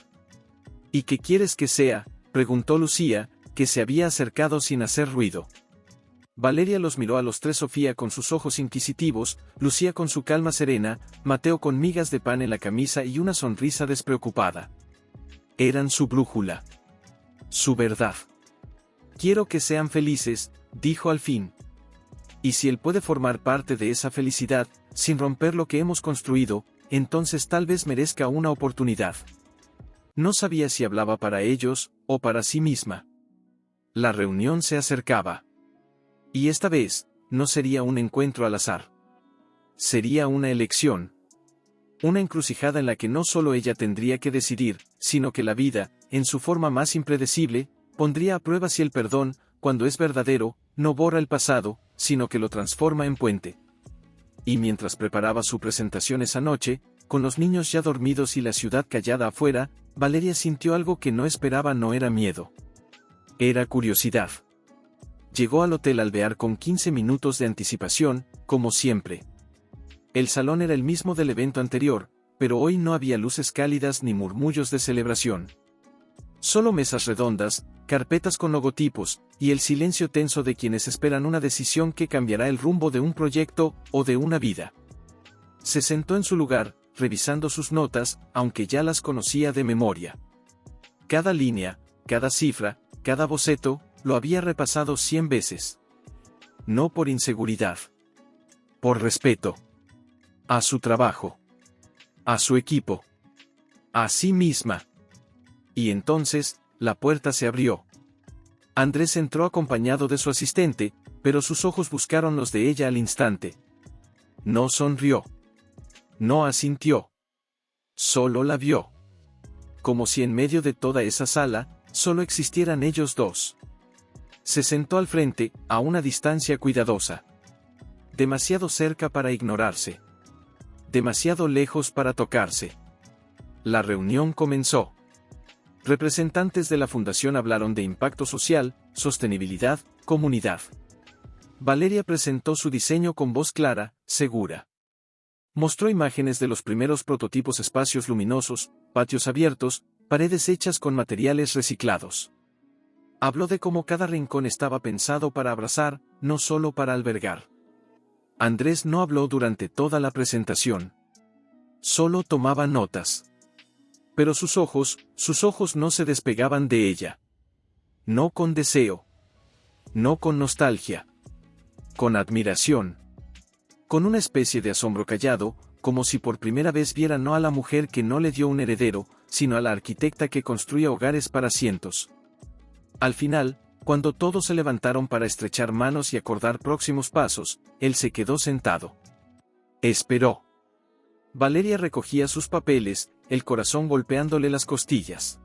«¿Y qué quieres que sea?», preguntó Lucía, que se había acercado sin hacer ruido. Valeria los miró a los tres: Sofía con sus ojos inquisitivos, Lucía con su calma serena, Mateo con migas de pan en la camisa y una sonrisa despreocupada. Eran su brújula. Su verdad. «Quiero que sean felices», dijo al fin. «Y si él puede formar parte de esa felicidad, sin romper lo que hemos construido, entonces tal vez merezca una oportunidad». No sabía si hablaba para ellos, o para sí misma. La reunión se acercaba. Y esta vez, no sería un encuentro al azar. Sería una elección. Una encrucijada en la que no solo ella tendría que decidir, sino que la vida, en su forma más impredecible, pondría a prueba si el perdón, cuando es verdadero, no borra el pasado, sino que lo transforma en puente. Y mientras preparaba su presentación esa noche, con los niños ya dormidos y la ciudad callada afuera, Valeria sintió algo que no esperaba. No era miedo. Era curiosidad. Llegó al Hotel Alvear con 15 minutos de anticipación, como siempre. El salón era el mismo del evento anterior, pero hoy no había luces cálidas ni murmullos de celebración. Solo mesas redondas, carpetas con logotipos, y el silencio tenso de quienes esperan una decisión que cambiará el rumbo de un proyecto, o de una vida. Se sentó en su lugar, revisando sus notas, aunque ya las conocía de memoria. Cada línea, cada cifra, cada boceto, lo había repasado 100 veces. No por inseguridad. Por respeto. A su trabajo. a su equipo, a sí misma. Y entonces, la puerta se abrió. Andrés entró acompañado de su asistente, pero sus ojos buscaron los de ella al instante. No sonrió. No asintió. Solo la vio. Como si en medio de toda esa sala, solo existieran ellos dos. Se sentó al frente, a una distancia cuidadosa. Demasiado cerca para ignorarse. Demasiado lejos para tocarse. La reunión comenzó. Representantes de la fundación hablaron de impacto social, sostenibilidad, comunidad. Valeria presentó su diseño con voz clara, segura. Mostró imágenes de los primeros prototipos: espacios luminosos, patios abiertos, paredes hechas con materiales reciclados. Habló de cómo cada rincón estaba pensado para abrazar, no solo para albergar. Andrés no habló durante toda la presentación. Solo tomaba notas. Pero sus ojos no se despegaban de ella. No con deseo. No con nostalgia. Con admiración. Con una especie de asombro callado, como si por primera vez viera no a la mujer que no le dio un heredero, sino a la arquitecta que construía hogares para cientos. Al final, cuando todos se levantaron para estrechar manos y acordar próximos pasos, él se quedó sentado. Esperó. Valeria recogía sus papeles, el corazón golpeándole las costillas.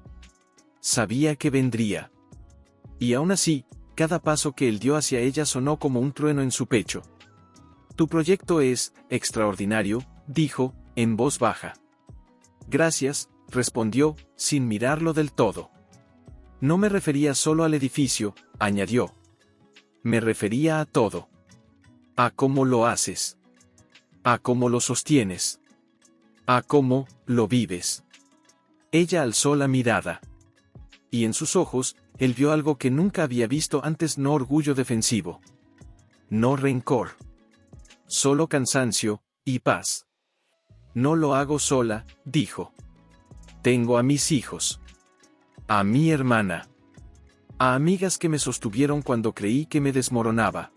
Sabía que vendría. Y aún así, cada paso que él dio hacia ella sonó como un trueno en su pecho. Tu proyecto es extraordinario, dijo, en voz baja. Gracias, respondió, sin mirarlo del todo. No me refería solo al edificio, añadió. Me refería a todo. A cómo lo haces. A cómo lo sostienes. A cómo lo vives. Ella alzó la mirada. Y en sus ojos, él vio algo que nunca había visto antes: no orgullo defensivo. No rencor. Solo cansancio, y paz. No lo hago sola, dijo. Tengo a mis hijos. A mi hermana. A amigas que me sostuvieron cuando creí que me desmoronaba.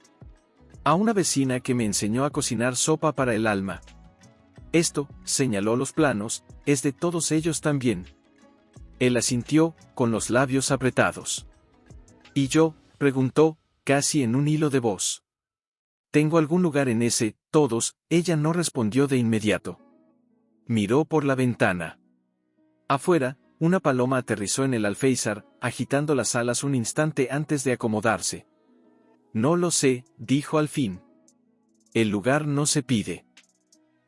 A una vecina que me enseñó a cocinar sopa para el alma. Esto, señaló los planos, es de todos ellos también. Él asintió, con los labios apretados. ¿Y yo?, preguntó, casi en un hilo de voz. ¿Tengo algún lugar en ese, todos? Ella no respondió de inmediato. Miró por la ventana. Afuera, una paloma aterrizó en el alféizar, agitando las alas un instante antes de acomodarse. No lo sé, dijo al fin. El lugar no se pide.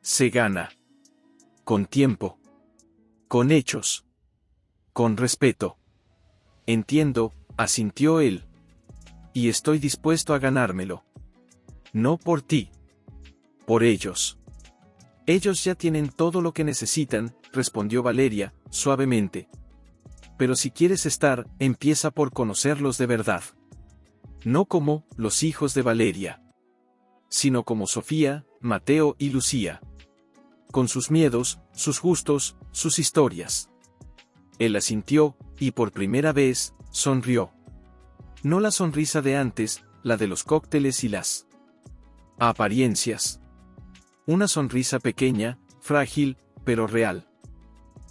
Se gana. Con tiempo. Con hechos. Con respeto. Entiendo, asintió él. Y estoy dispuesto a ganármelo. No por ti. Por ellos. Ellos ya tienen todo lo que necesitan, respondió Valeria, suavemente. Pero si quieres estar, empieza por conocerlos de verdad. No como los hijos de Valeria, sino como Sofía, Mateo y Lucía. Con sus miedos, sus gustos, sus historias. Él asintió, y por primera vez, sonrió. No la sonrisa de antes, la de los cócteles y las apariencias. Una sonrisa pequeña, frágil, pero real.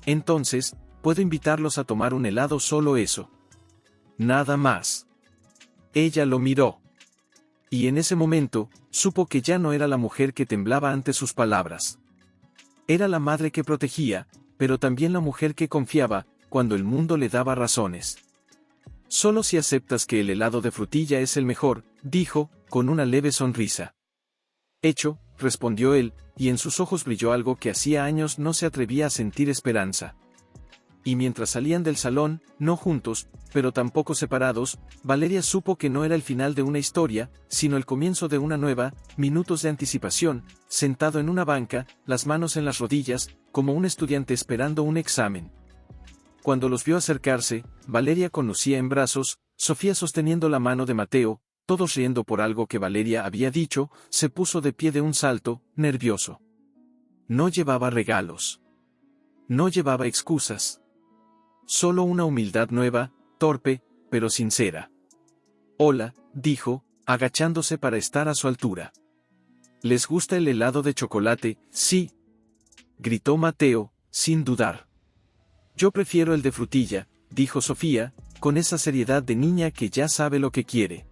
Entonces, puedo invitarlos a tomar un helado, solo eso. Nada más. Ella lo miró. Y en ese momento, supo que ya no era la mujer que temblaba ante sus palabras. Era la madre que protegía, pero también la mujer que confiaba, cuando el mundo le daba razones. Solo si aceptas que el helado de frutilla es el mejor, dijo, con una leve sonrisa. Hecho, respondió él, y en sus ojos brilló algo que hacía años no se atrevía a sentir: esperanza. Y mientras salían del salón, no juntos, pero tampoco separados, Valeria supo que no era el final de una historia, sino el comienzo de una nueva. Minutos de anticipación, sentado en una banca, las manos en las rodillas, como un estudiante esperando un examen. Cuando los vio acercarse, Valeria con Lucía en brazos, Sofía sosteniendo la mano de Mateo, todos riendo por algo que Valeria había dicho, se puso de pie de un salto, nervioso. No llevaba regalos. No llevaba excusas. Solo una humildad nueva, torpe, pero sincera. Hola, dijo, agachándose para estar a su altura. ¿Les gusta el helado de chocolate? Sí. gritó Mateo, sin dudar. Yo prefiero el de frutilla, dijo Sofía, con esa seriedad de niña que ya sabe lo que quiere.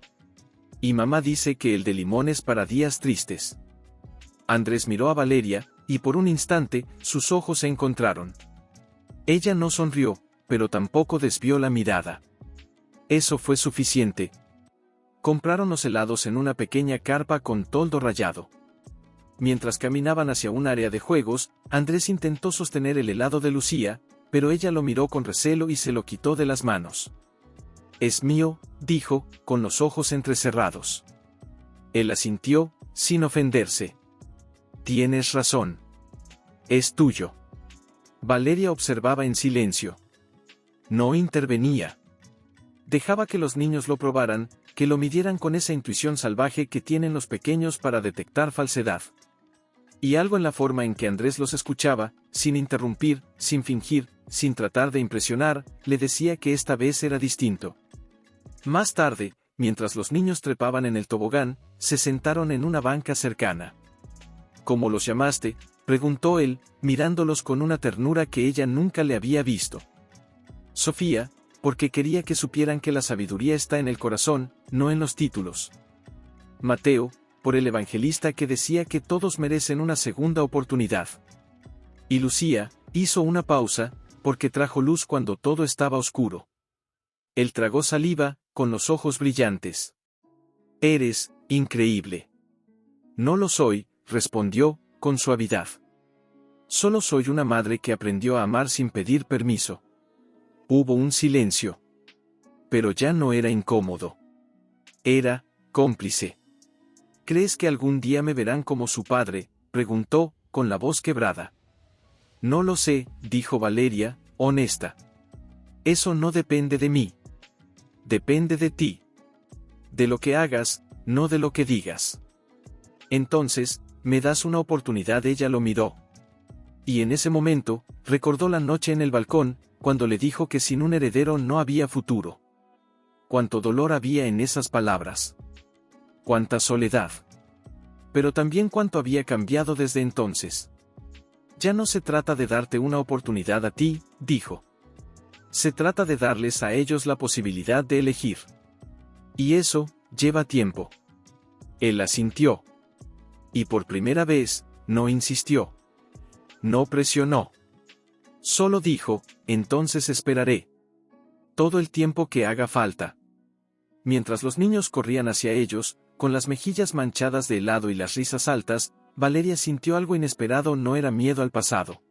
Y mamá dice que el de limón es para días tristes. Andrés miró a Valeria, y por un instante, sus ojos se encontraron. Ella no sonrió, pero tampoco desvió la mirada. Eso fue suficiente. Compraron los helados en una pequeña carpa con toldo rayado. Mientras caminaban hacia un área de juegos, Andrés intentó sostener el helado de Lucía, pero ella lo miró con recelo y se lo quitó de las manos. «Es mío», dijo, con los ojos entrecerrados. Él asintió, sin ofenderse. «Tienes razón. Es tuyo». Valeria observaba en silencio. No intervenía. Dejaba que los niños lo probaran, que lo midieran con esa intuición salvaje que tienen los pequeños para detectar falsedad. Y algo en la forma en que Andrés los escuchaba, sin interrumpir, sin fingir, sin tratar de impresionar, le decía que esta vez era distinto. Más tarde, mientras los niños trepaban en el tobogán, se sentaron en una banca cercana. «¿Cómo los llamaste?», preguntó él, mirándolos con una ternura que ella nunca le había visto. «Sofía, porque quería que supieran que la sabiduría está en el corazón, no en los títulos. Mateo, por el evangelista que decía que todos merecen una segunda oportunidad. Y Lucía, hizo una pausa, porque trajo luz cuando todo estaba oscuro». Él tragó saliva, con los ojos brillantes. «Eres increíble». «No lo soy», respondió, con suavidad. «Solo soy una madre que aprendió a amar sin pedir permiso». Hubo un silencio. Pero ya no era incómodo. Era cómplice. «¿Crees que algún día me verán como su padre?», preguntó, con la voz quebrada. «No lo sé», dijo Valeria, honesta. «Eso no depende de mí. Depende de ti. De lo que hagas, no de lo que digas». «Entonces, ¿me das una oportunidad?». Ella lo miró. Y en ese momento, recordó la noche en el balcón, cuando le dijo que sin un heredero no había futuro. Cuánto dolor había en esas palabras. Cuánta soledad. Pero también cuánto había cambiado desde entonces. «Ya no se trata de darte una oportunidad a ti», dijo. «Se trata de darles a ellos la posibilidad de elegir. Y eso, lleva tiempo». Él asintió. Y por primera vez, no insistió. No presionó. Solo dijo, «Entonces esperaré. Todo el tiempo que haga falta». Mientras los niños corrían hacia ellos, con las mejillas manchadas de helado y las risas altas, Valeria sintió algo inesperado. No era miedo al pasado.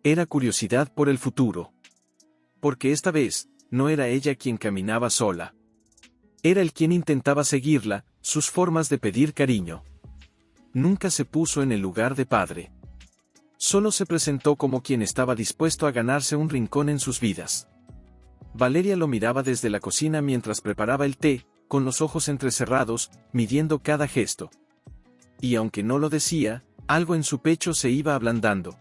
Era curiosidad por el futuro. Porque esta vez, no era ella quien caminaba sola. Era él quien intentaba seguirla, sus formas de pedir cariño. Nunca se puso en el lugar de padre. Solo se presentó como quien estaba dispuesto a ganarse un rincón en sus vidas. Valeria lo miraba desde la cocina mientras preparaba el té, con los ojos entrecerrados, midiendo cada gesto. Y aunque no lo decía, algo en su pecho se iba ablandando.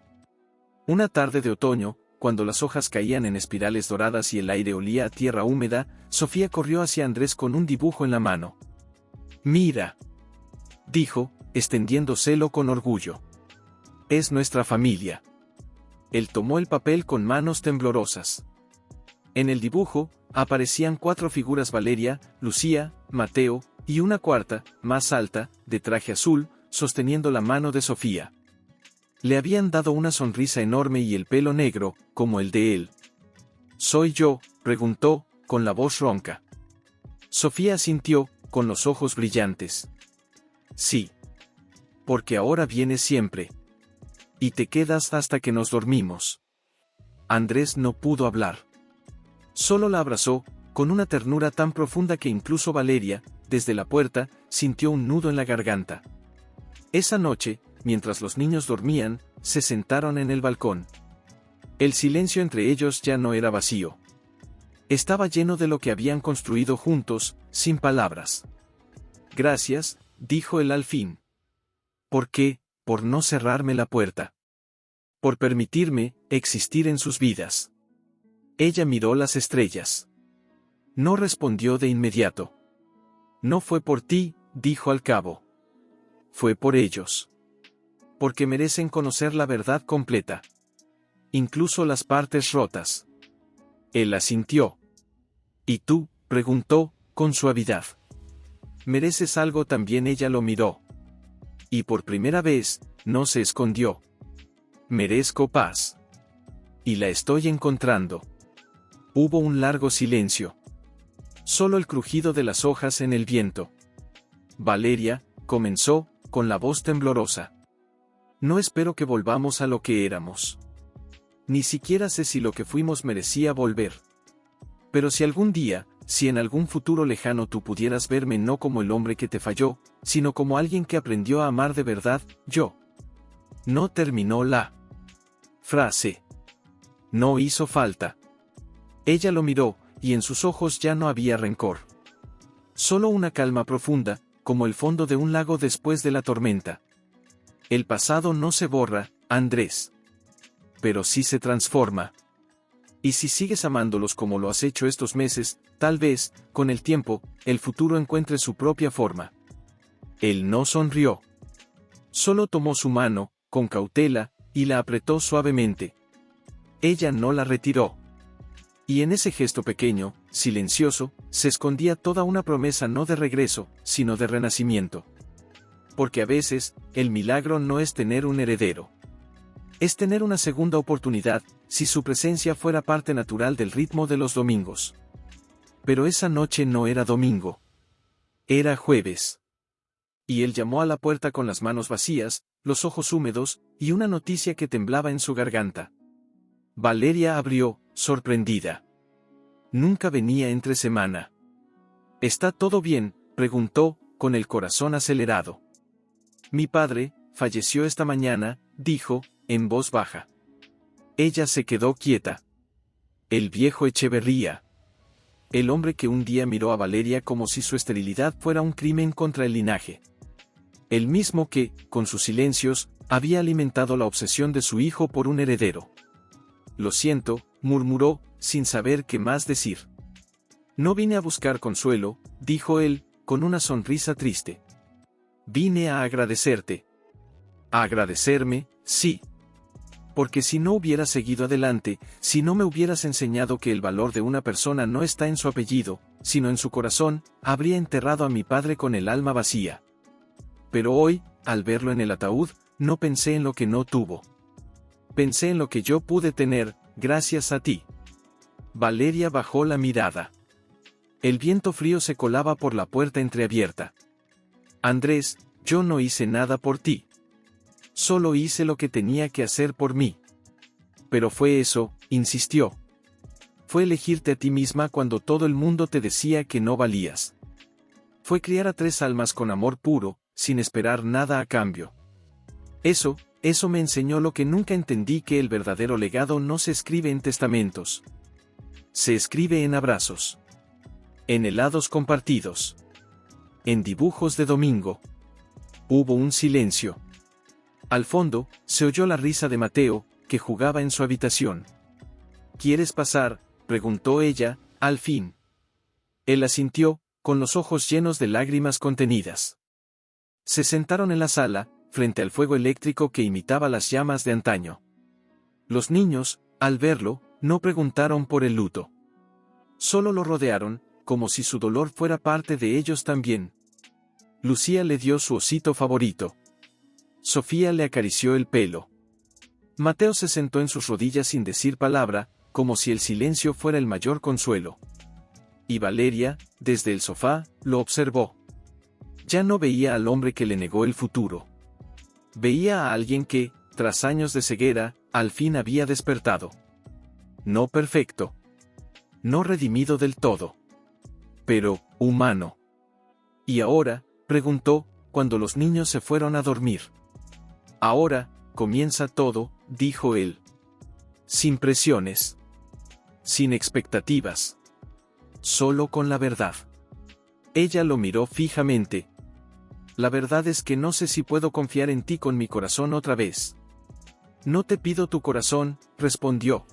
Una tarde de otoño, cuando las hojas caían en espirales doradas y el aire olía a tierra húmeda, Sofía corrió hacia Andrés con un dibujo en la mano. «Mira», dijo, extendiéndoselo con orgullo. «Es nuestra familia». Él tomó el papel con manos temblorosas. En el dibujo, aparecían 4 figuras: Valeria, Lucía, Mateo, y una cuarta, más alta, de traje azul, sosteniendo la mano de Sofía. Le habían dado una sonrisa enorme y el pelo negro, como el de él. «¿Soy yo?», preguntó, con la voz ronca. Sofía asintió, con los ojos brillantes. «Sí. Porque ahora vienes siempre. Y te quedas hasta que nos dormimos». Andrés no pudo hablar. Solo la abrazó, con una ternura tan profunda que incluso Valeria, desde la puerta, sintió un nudo en la garganta. Esa noche, mientras los niños dormían, se sentaron en el balcón. El silencio entre ellos ya no era vacío. Estaba lleno de lo que habían construido juntos, sin palabras. «Gracias», dijo él al fin. «¿Por qué? Por no cerrarme la puerta. Por permitirme existir en sus vidas». Ella miró las estrellas. No respondió de inmediato. «No fue por ti», dijo al cabo. «Fue por ellos». porque merecen conocer la verdad completa. Incluso las partes rotas. Él asintió. ¿Y tú?, preguntó, con suavidad. ¿Mereces algo también? Ella lo miró. Y por primera vez, no se escondió. Merezco paz. Y la estoy encontrando. Hubo un largo silencio. Solo el crujido de las hojas en el viento. Valeria, comenzó, con la voz temblorosa. No espero que volvamos a lo que éramos. Ni siquiera sé si lo que fuimos merecía volver. Pero si algún día, si en algún futuro lejano tú pudieras verme no como el hombre que te falló, sino como alguien que aprendió a amar de verdad, yo. No terminó la frase. No hizo falta. Ella lo miró, y en sus ojos ya no había rencor. Solo una calma profunda, como el fondo de un lago después de la tormenta. El pasado no se borra, Andrés. Pero sí se transforma. Y si sigues amándolos como lo has hecho estos meses, tal vez, con el tiempo, el futuro encuentre su propia forma. Él no sonrió. Solo tomó su mano, con cautela, y la apretó suavemente. Ella no la retiró. Y en ese gesto pequeño, silencioso, se escondía toda una promesa no de regreso, sino de renacimiento. Porque a veces, el milagro no es tener un heredero. Es tener una segunda oportunidad, si su presencia fuera parte natural del ritmo de los domingos. Pero esa noche no era domingo. Era jueves. Y él llamó a la puerta con las manos vacías, los ojos húmedos, y una noticia que temblaba en su garganta. Valeria abrió, sorprendida. Nunca venía entre semana. ¿Está todo bien?, preguntó, con el corazón acelerado. Mi padre falleció esta mañana, dijo, en voz baja. Ella se quedó quieta. El viejo Echeverría. El hombre que un día miró a Valeria como si su esterilidad fuera un crimen contra el linaje. El mismo que, con sus silencios, había alimentado la obsesión de su hijo por un heredero. Lo siento, murmuró, sin saber qué más decir. No vine a buscar consuelo, dijo él, con una sonrisa triste. Vine a agradecerte. ¿A agradecerme? Sí. Porque si no hubiera seguido adelante, si no me hubieras enseñado que el valor de una persona no está en su apellido, sino en su corazón, habría enterrado a mi padre con el alma vacía. Pero hoy, al verlo en el ataúd, no pensé en lo que no tuvo. Pensé en lo que yo pude tener, gracias a ti. Valeria bajó la mirada. El viento frío se colaba por la puerta entreabierta. Andrés, yo no hice nada por ti. Solo hice lo que tenía que hacer por mí. Pero fue eso, insistió. Fue elegirte a ti misma cuando todo el mundo te decía que no valías. Fue criar a 3 almas con amor puro, sin esperar nada a cambio. Eso me enseñó lo que nunca entendí, que el verdadero legado no se escribe en testamentos. Se escribe en abrazos. En helados compartidos. En dibujos de domingo. Hubo un silencio. Al fondo, se oyó la risa de Mateo, que jugaba en su habitación. ¿Quieres pasar?, preguntó ella, al fin. Él asintió, con los ojos llenos de lágrimas contenidas. Se sentaron en la sala, frente al fuego eléctrico que imitaba las llamas de antaño. Los niños, al verlo, no preguntaron por el luto. Solo lo rodearon, como si su dolor fuera parte de ellos también. Lucía le dio su osito favorito. Sofía le acarició el pelo. Mateo se sentó en sus rodillas sin decir palabra, como si el silencio fuera el mayor consuelo. Y Valeria, desde el sofá, lo observó. Ya no veía al hombre que le negó el futuro. Veía a alguien que, tras años de ceguera, al fin había despertado. No perfecto. No redimido del todo. Pero, humano. ¿Y ahora?, preguntó, cuando los niños se fueron a dormir. Ahora, comienza todo, dijo él. Sin presiones. Sin expectativas. Solo con la verdad. Ella lo miró fijamente. La verdad es que no sé si puedo confiar en ti con mi corazón otra vez. No te pido tu corazón, respondió.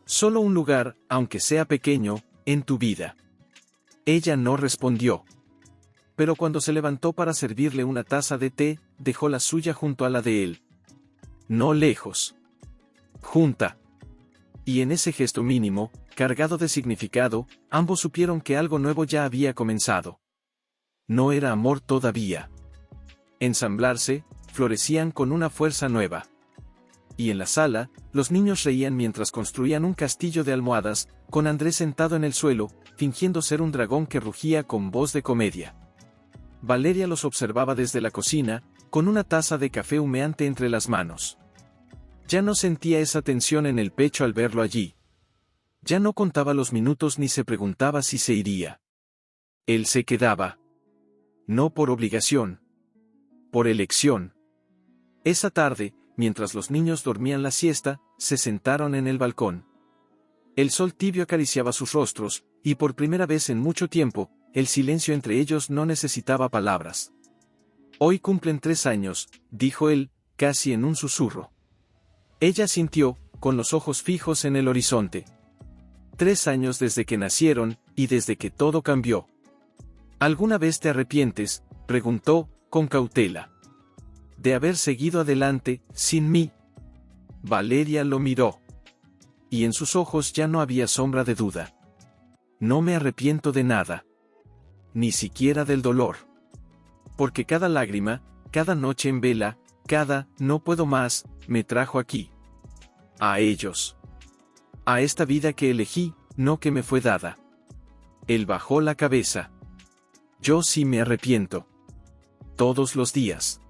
Solo un lugar, aunque sea pequeño, en tu vida. Ella no respondió. pero cuando se levantó para servirle una taza de té, dejó la suya junto a la de él. No lejos. Junta. Y en ese gesto mínimo, cargado de significado, ambos supieron que algo nuevo ya había comenzado. No era amor todavía. Ensamblarse, florecían con una fuerza nueva. Y en la sala, los niños reían mientras construían un castillo de almohadas, con Andrés sentado en el suelo, fingiendo ser un dragón que rugía con voz de comedia. Valeria los observaba desde la cocina, con una taza de café humeante entre las manos. Ya no sentía esa tensión en el pecho al verlo allí. Ya no contaba los minutos ni se preguntaba si se iría. Él se quedaba. No por obligación. Por elección. Esa tarde, mientras los niños dormían la siesta, se sentaron en el balcón. El sol tibio acariciaba sus rostros, y por primera vez en mucho tiempo, el silencio entre ellos no necesitaba palabras. Hoy cumplen 3 años, dijo él, casi en un susurro. Ella sintió, con los ojos fijos en el horizonte. 3 años desde que nacieron, y desde que todo cambió. ¿Alguna vez te arrepientes?, preguntó, con cautela. De haber seguido adelante, sin mí. Valeria lo miró. Y en sus ojos ya no había sombra de duda. No me arrepiento de nada. Ni siquiera del dolor. Porque cada lágrima, cada noche en vela, cada "no puedo más", me trajo aquí. A ellos. A esta vida que elegí, no que me fue dada. Él bajó la cabeza. Yo sí me arrepiento. Todos los días.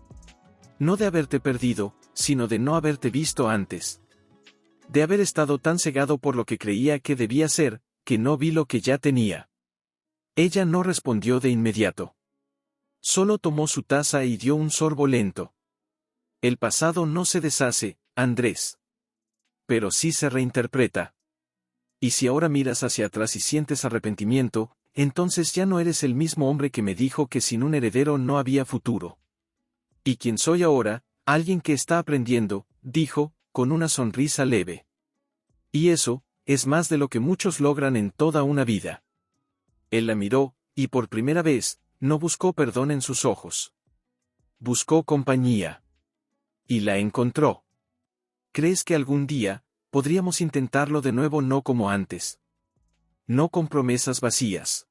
No de haberte perdido, sino de no haberte visto antes. De haber estado tan cegado por lo que creía que debía ser, que no vi lo que ya tenía. Ella no respondió de inmediato. Solo tomó su taza y dio un sorbo lento. El pasado no se deshace, Andrés. Pero sí se reinterpreta. Y si ahora miras hacia atrás y sientes arrepentimiento, entonces ya no eres el mismo hombre que me dijo que sin un heredero no había futuro. ¿Y quién soy ahora? Alguien que está aprendiendo, dijo, con una sonrisa leve. Y eso, es más de lo que muchos logran en toda una vida. Él la miró, y por primera vez, no buscó perdón en sus ojos. Buscó compañía. Y la encontró. ¿Crees que algún día, podríamos intentarlo de nuevo no como antes? No con promesas vacías.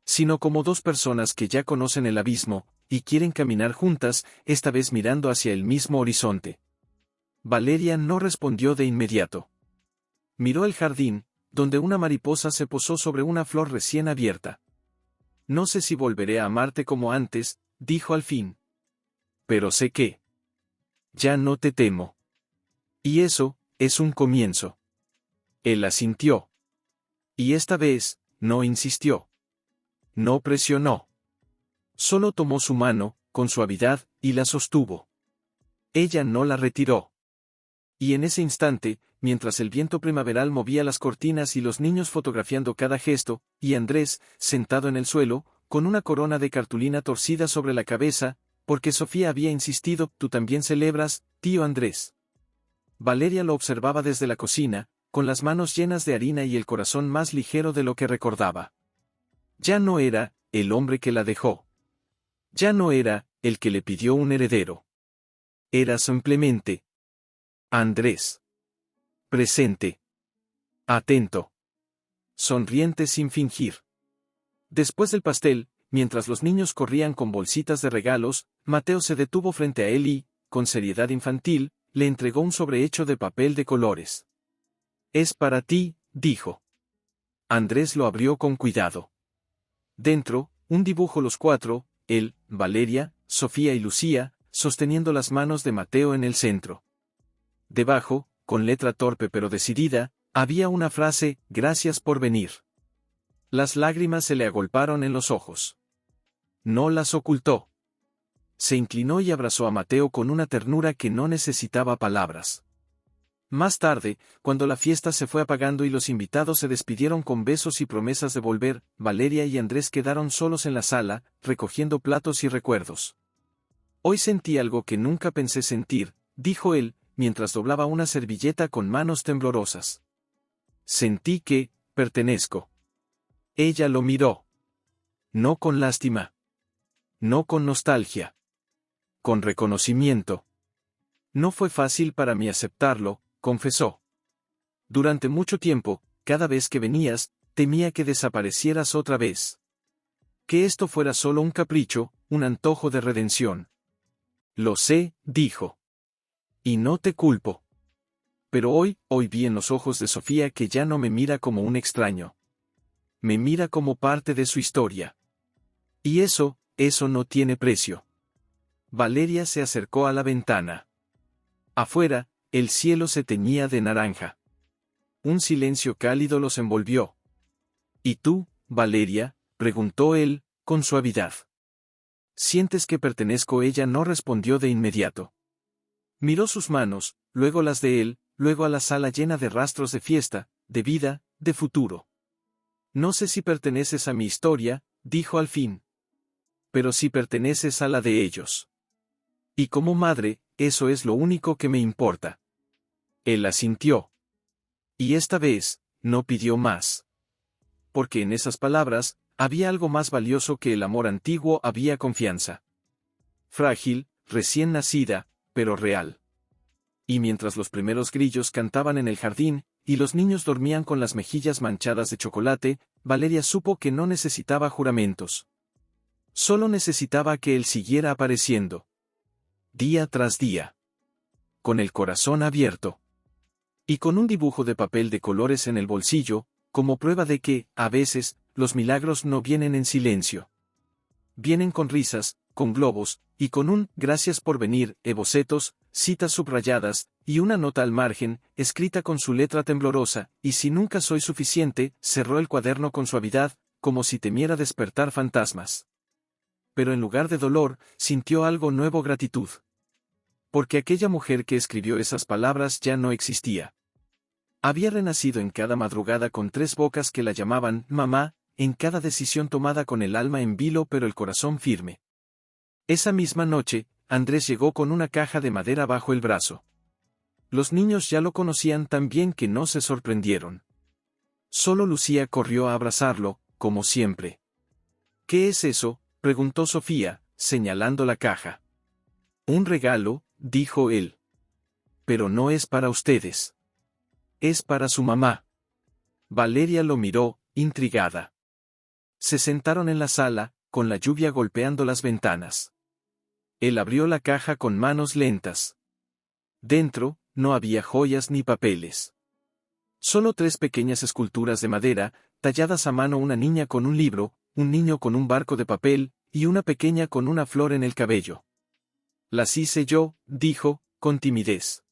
Sino como dos personas que ya conocen el abismo, y quieren caminar juntas, esta vez mirando hacia el mismo horizonte. Valeria no respondió de inmediato. Miró el jardín, donde una mariposa se posó sobre una flor recién abierta. No sé si volveré a amarte como antes, dijo al fin. Pero sé que ya no te temo. Y eso, es un comienzo. Él asintió. Y esta vez, no insistió. No presionó. Solo tomó su mano, con suavidad, y la sostuvo. Ella no la retiró. Y en ese instante, mientras el viento primaveral movía las cortinas y los niños fotografiando cada gesto, y Andrés, sentado en el suelo, con una corona de cartulina torcida sobre la cabeza, porque Sofía había insistido, «Tú también celebras, tío Andrés». Valeria lo observaba desde la cocina, con las manos llenas de harina y el corazón más ligero de lo que recordaba. Ya no era el hombre que la dejó. Ya no era el que le pidió un heredero. Era simplemente Andrés. Presente. Atento. Sonriente sin fingir. Después del pastel, mientras los niños corrían con bolsitas de regalos, Mateo se detuvo frente a él y, con seriedad infantil, le entregó un sobrehecho de papel de colores. «Es para ti», dijo. Andrés lo abrió con cuidado. Dentro, un dibujo los cuatro, él, Valeria, Sofía y Lucía, sosteniendo las manos de Mateo en el centro. Debajo, con letra torpe pero decidida, había una frase: «Gracias por venir». Las lágrimas se le agolparon en los ojos. No las ocultó. Se inclinó y abrazó a Mateo con una ternura que no necesitaba palabras. Más tarde, cuando la fiesta se fue apagando y los invitados se despidieron con besos y promesas de volver, Valeria y Andrés quedaron solos en la sala, recogiendo platos y recuerdos. «Hoy sentí algo que nunca pensé sentir», dijo él, mientras doblaba una servilleta con manos temblorosas. «Sentí que pertenezco». Ella lo miró. No con lástima. No con nostalgia. Con reconocimiento. No fue fácil para mí aceptarlo, confesó. Durante mucho tiempo, cada vez que venías, temía que desaparecieras otra vez. Que esto fuera solo un capricho, un antojo de redención. Lo sé, dijo. Y no te culpo. Pero hoy vi en los ojos de Sofía que ya no me mira como un extraño. Me mira como parte de su historia. Y eso no tiene precio. Valeria se acercó a la ventana. Afuera, el cielo se teñía de naranja. Un silencio cálido los envolvió. ¿Y tú, Valeria?, preguntó él, con suavidad. ¿Sientes que pertenezco? Ella no respondió de inmediato. Miró sus manos, luego las de él, luego a la sala llena de rastros de fiesta, de vida, de futuro. No sé si perteneces a mi historia, dijo al fin. Pero si perteneces a la de ellos. Y como madre, eso es lo único que me importa. Él asintió. Y esta vez, no pidió más. Porque en esas palabras, había algo más valioso que el amor antiguo, había confianza. Frágil, recién nacida, pero real. Y mientras los primeros grillos cantaban en el jardín, y los niños dormían con las mejillas manchadas de chocolate, Valeria supo que no necesitaba juramentos. Solo necesitaba que él siguiera apareciendo. Día tras día. Con el corazón abierto. Y con un dibujo de papel de colores en el bolsillo, como prueba de que, a veces, los milagros no vienen en silencio. Vienen con risas, con globos, y con un «gracias por venir», bocetos, citas subrayadas, y una nota al margen, escrita con su letra temblorosa, y si nunca soy suficiente, cerró el cuaderno con suavidad, como si temiera despertar fantasmas. Pero en lugar de dolor, sintió algo nuevo: gratitud. Porque aquella mujer que escribió esas palabras ya no existía. Había renacido en cada madrugada con 3 bocas que la llamaban mamá, en cada decisión tomada con el alma en vilo pero el corazón firme. Esa misma noche, Andrés llegó con una caja de madera bajo el brazo. Los niños ya lo conocían tan bien que no se sorprendieron. Solo Lucía corrió a abrazarlo, como siempre. «¿Qué es eso?», preguntó Sofía, señalando la caja. «Un regalo», dijo él. «Pero no es para ustedes. Es para su mamá». Valeria lo miró, intrigada. Se sentaron en la sala, con la lluvia golpeando las ventanas. Él abrió la caja con manos lentas. Dentro, no había joyas ni papeles. Solo 3 pequeñas esculturas de madera, talladas a mano: una niña con un libro, un niño con un barco de papel, y una pequeña con una flor en el cabello. «Las hice yo», dijo, con timidez.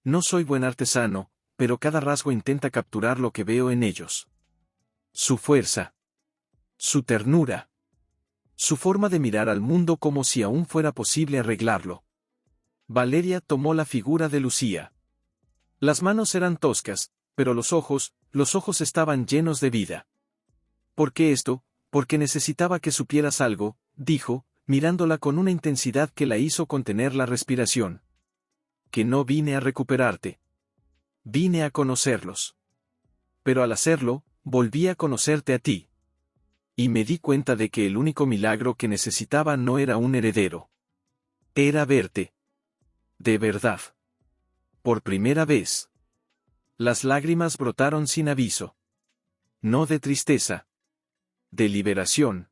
«No soy buen artesano, pero cada rasgo intenta capturar lo que veo en ellos. Su fuerza. Su ternura. Su forma de mirar al mundo como si aún fuera posible arreglarlo». Valeria tomó la figura de Lucía. Las manos eran toscas, pero los ojos estaban llenos de vida. «¿Por qué esto?», «Porque necesitaba que supieras algo», dijo, mirándola con una intensidad que la hizo contener la respiración. «Que no vine a recuperarte. Vine a conocerlos. Pero al hacerlo, volví a conocerte a ti. Y me di cuenta de que el único milagro que necesitaba no era un heredero. Era verte. De verdad. Por primera vez». Las lágrimas brotaron sin aviso. No de tristeza. De liberación.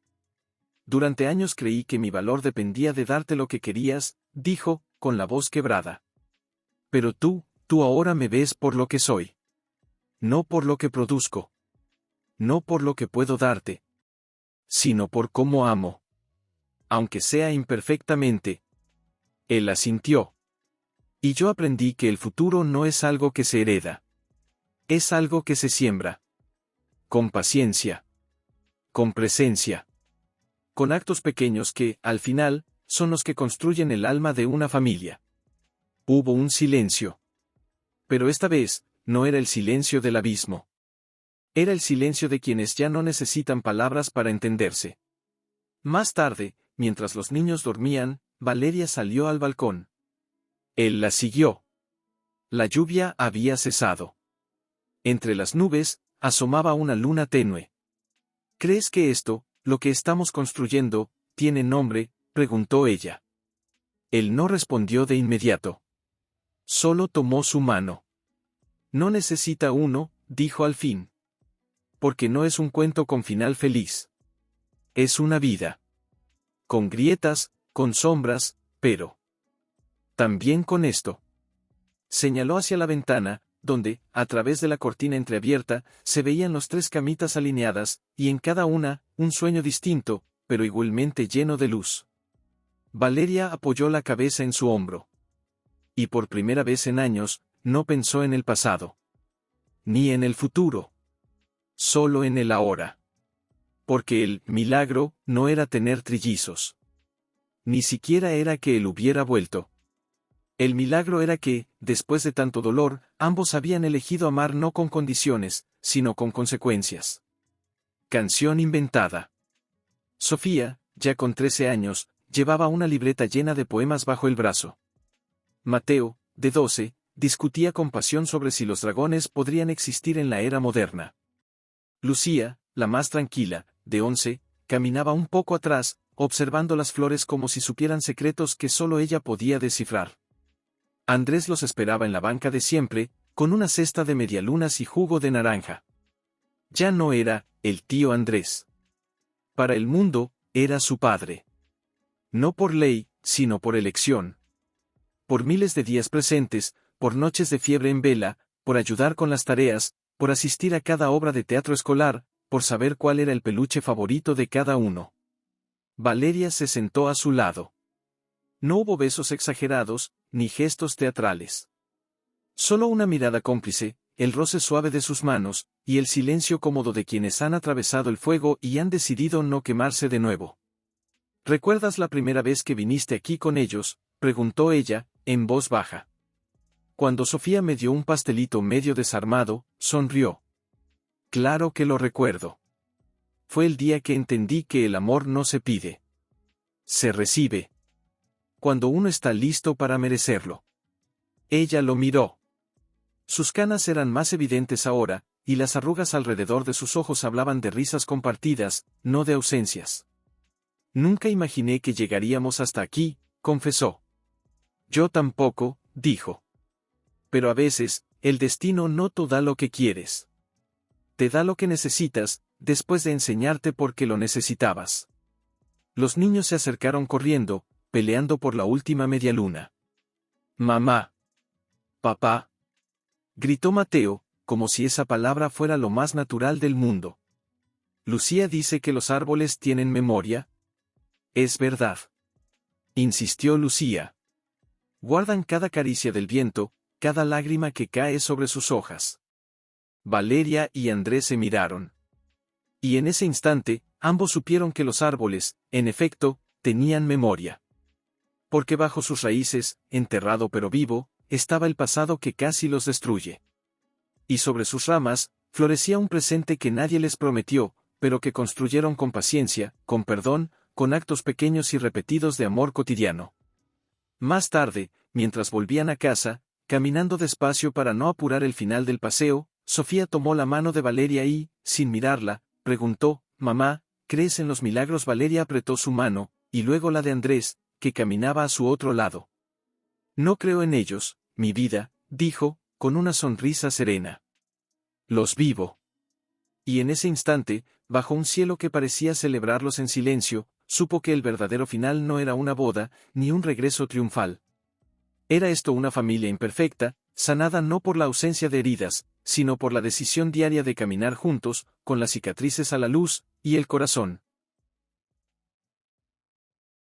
«Durante años creí que mi valor dependía de darte lo que querías», dijo, con la voz quebrada. «Pero tú ahora me ves por lo que soy. No por lo que produzco. No por lo que puedo darte. Sino por cómo amo. Aunque sea imperfectamente». Él asintió. «Y yo aprendí que el futuro no es algo que se hereda. Es algo que se siembra. Con paciencia. Con presencia. Con actos pequeños que, al final, son los que construyen el alma de una familia». Hubo un silencio. Pero esta vez, no era el silencio del abismo. Era el silencio de quienes ya no necesitan palabras para entenderse. Más tarde, mientras los niños dormían, Valeria salió al balcón. Él la siguió. La lluvia había cesado. Entre las nubes, asomaba una luna tenue. «¿Crees que esto, lo que estamos construyendo, ¿Tiene nombre?, preguntó ella. Él no respondió de inmediato. Solo tomó su mano. No necesita uno, dijo al fin. Porque no es un cuento con final feliz. Es una vida. Con grietas, con sombras, pero también con esto. Señaló hacia la ventana, donde, a través de la cortina entreabierta, se veían los 3 camitas alineadas, y en cada una, un sueño distinto, pero igualmente lleno de luz. Valeria apoyó la cabeza en su hombro. Y por primera vez en años, no pensó en el pasado. Ni en el futuro. Solo en el ahora. Porque el milagro no era tener trillizos. Ni siquiera era que él hubiera vuelto. El milagro era que, después de tanto dolor, ambos habían elegido amar no con condiciones, sino con consecuencias. Canción inventada. Sofía, ya con 13 años, llevaba una libreta llena de poemas bajo el brazo. Mateo, de 12, discutía con pasión sobre si los dragones podrían existir en la era moderna. Lucía, la más tranquila, de 11, caminaba un poco atrás, observando las flores como si supieran secretos que solo ella podía descifrar. Andrés los esperaba en la banca de siempre, con una cesta de medialunas y jugo de naranja. Ya no era el tío Andrés. Para el mundo, era su padre. No por ley, sino por elección. Por miles de días presentes, por noches de fiebre en vela, por ayudar con las tareas, por asistir a cada obra de teatro escolar, por saber cuál era el peluche favorito de cada uno. Valeria se sentó a su lado. No hubo besos exagerados, ni gestos teatrales. Solo una mirada cómplice, el roce suave de sus manos, y el silencio cómodo de quienes han atravesado el fuego y han decidido no quemarse de nuevo. ¿Recuerdas la primera vez que viniste aquí con ellos?, preguntó ella, en voz baja. Cuando Sofía me dio un pastelito medio desarmado, sonrió. Claro que lo recuerdo. Fue el día que entendí que el amor no se pide. Se recibe. Cuando uno está listo para merecerlo. Ella lo miró. Sus canas eran más evidentes ahora, y las arrugas alrededor de sus ojos hablaban de risas compartidas, no de ausencias. Nunca imaginé que llegaríamos hasta aquí, confesó. Yo tampoco, dijo. Pero a veces, el destino no te da lo que quieres. Te da lo que necesitas, después de enseñarte por qué lo necesitabas. Los niños se acercaron corriendo, peleando por la última medialuna. Mamá. Papá. Gritó Mateo, como si esa palabra fuera lo más natural del mundo. Lucía dice que los árboles tienen memoria. Es verdad. Insistió Lucía. Guardan cada caricia del viento, cada lágrima que cae sobre sus hojas. Valeria y Andrés se miraron. Y en ese instante, ambos supieron que los árboles, en efecto, tenían memoria. Porque bajo sus raíces, enterrado pero vivo, estaba el pasado que casi los destruye. Y sobre sus ramas, florecía un presente que nadie les prometió, pero que construyeron con paciencia, con perdón, con actos pequeños y repetidos de amor cotidiano. Más tarde, mientras volvían a casa, caminando despacio para no apurar el final del paseo, Sofía tomó la mano de Valeria y, sin mirarla, preguntó, «Mamá, ¿crees en los milagros?» Valeria apretó su mano, y luego la de Andrés, que caminaba a su otro lado. «No creo en ellos, mi vida», dijo, con una sonrisa serena. «Los vivo». Y en ese instante, bajo un cielo que parecía celebrarlos en silencio, supo que el verdadero final no era una boda, ni un regreso triunfal. Era esto una familia imperfecta, sanada no por la ausencia de heridas, sino por la decisión diaria de caminar juntos, con las cicatrices a la luz, y el corazón,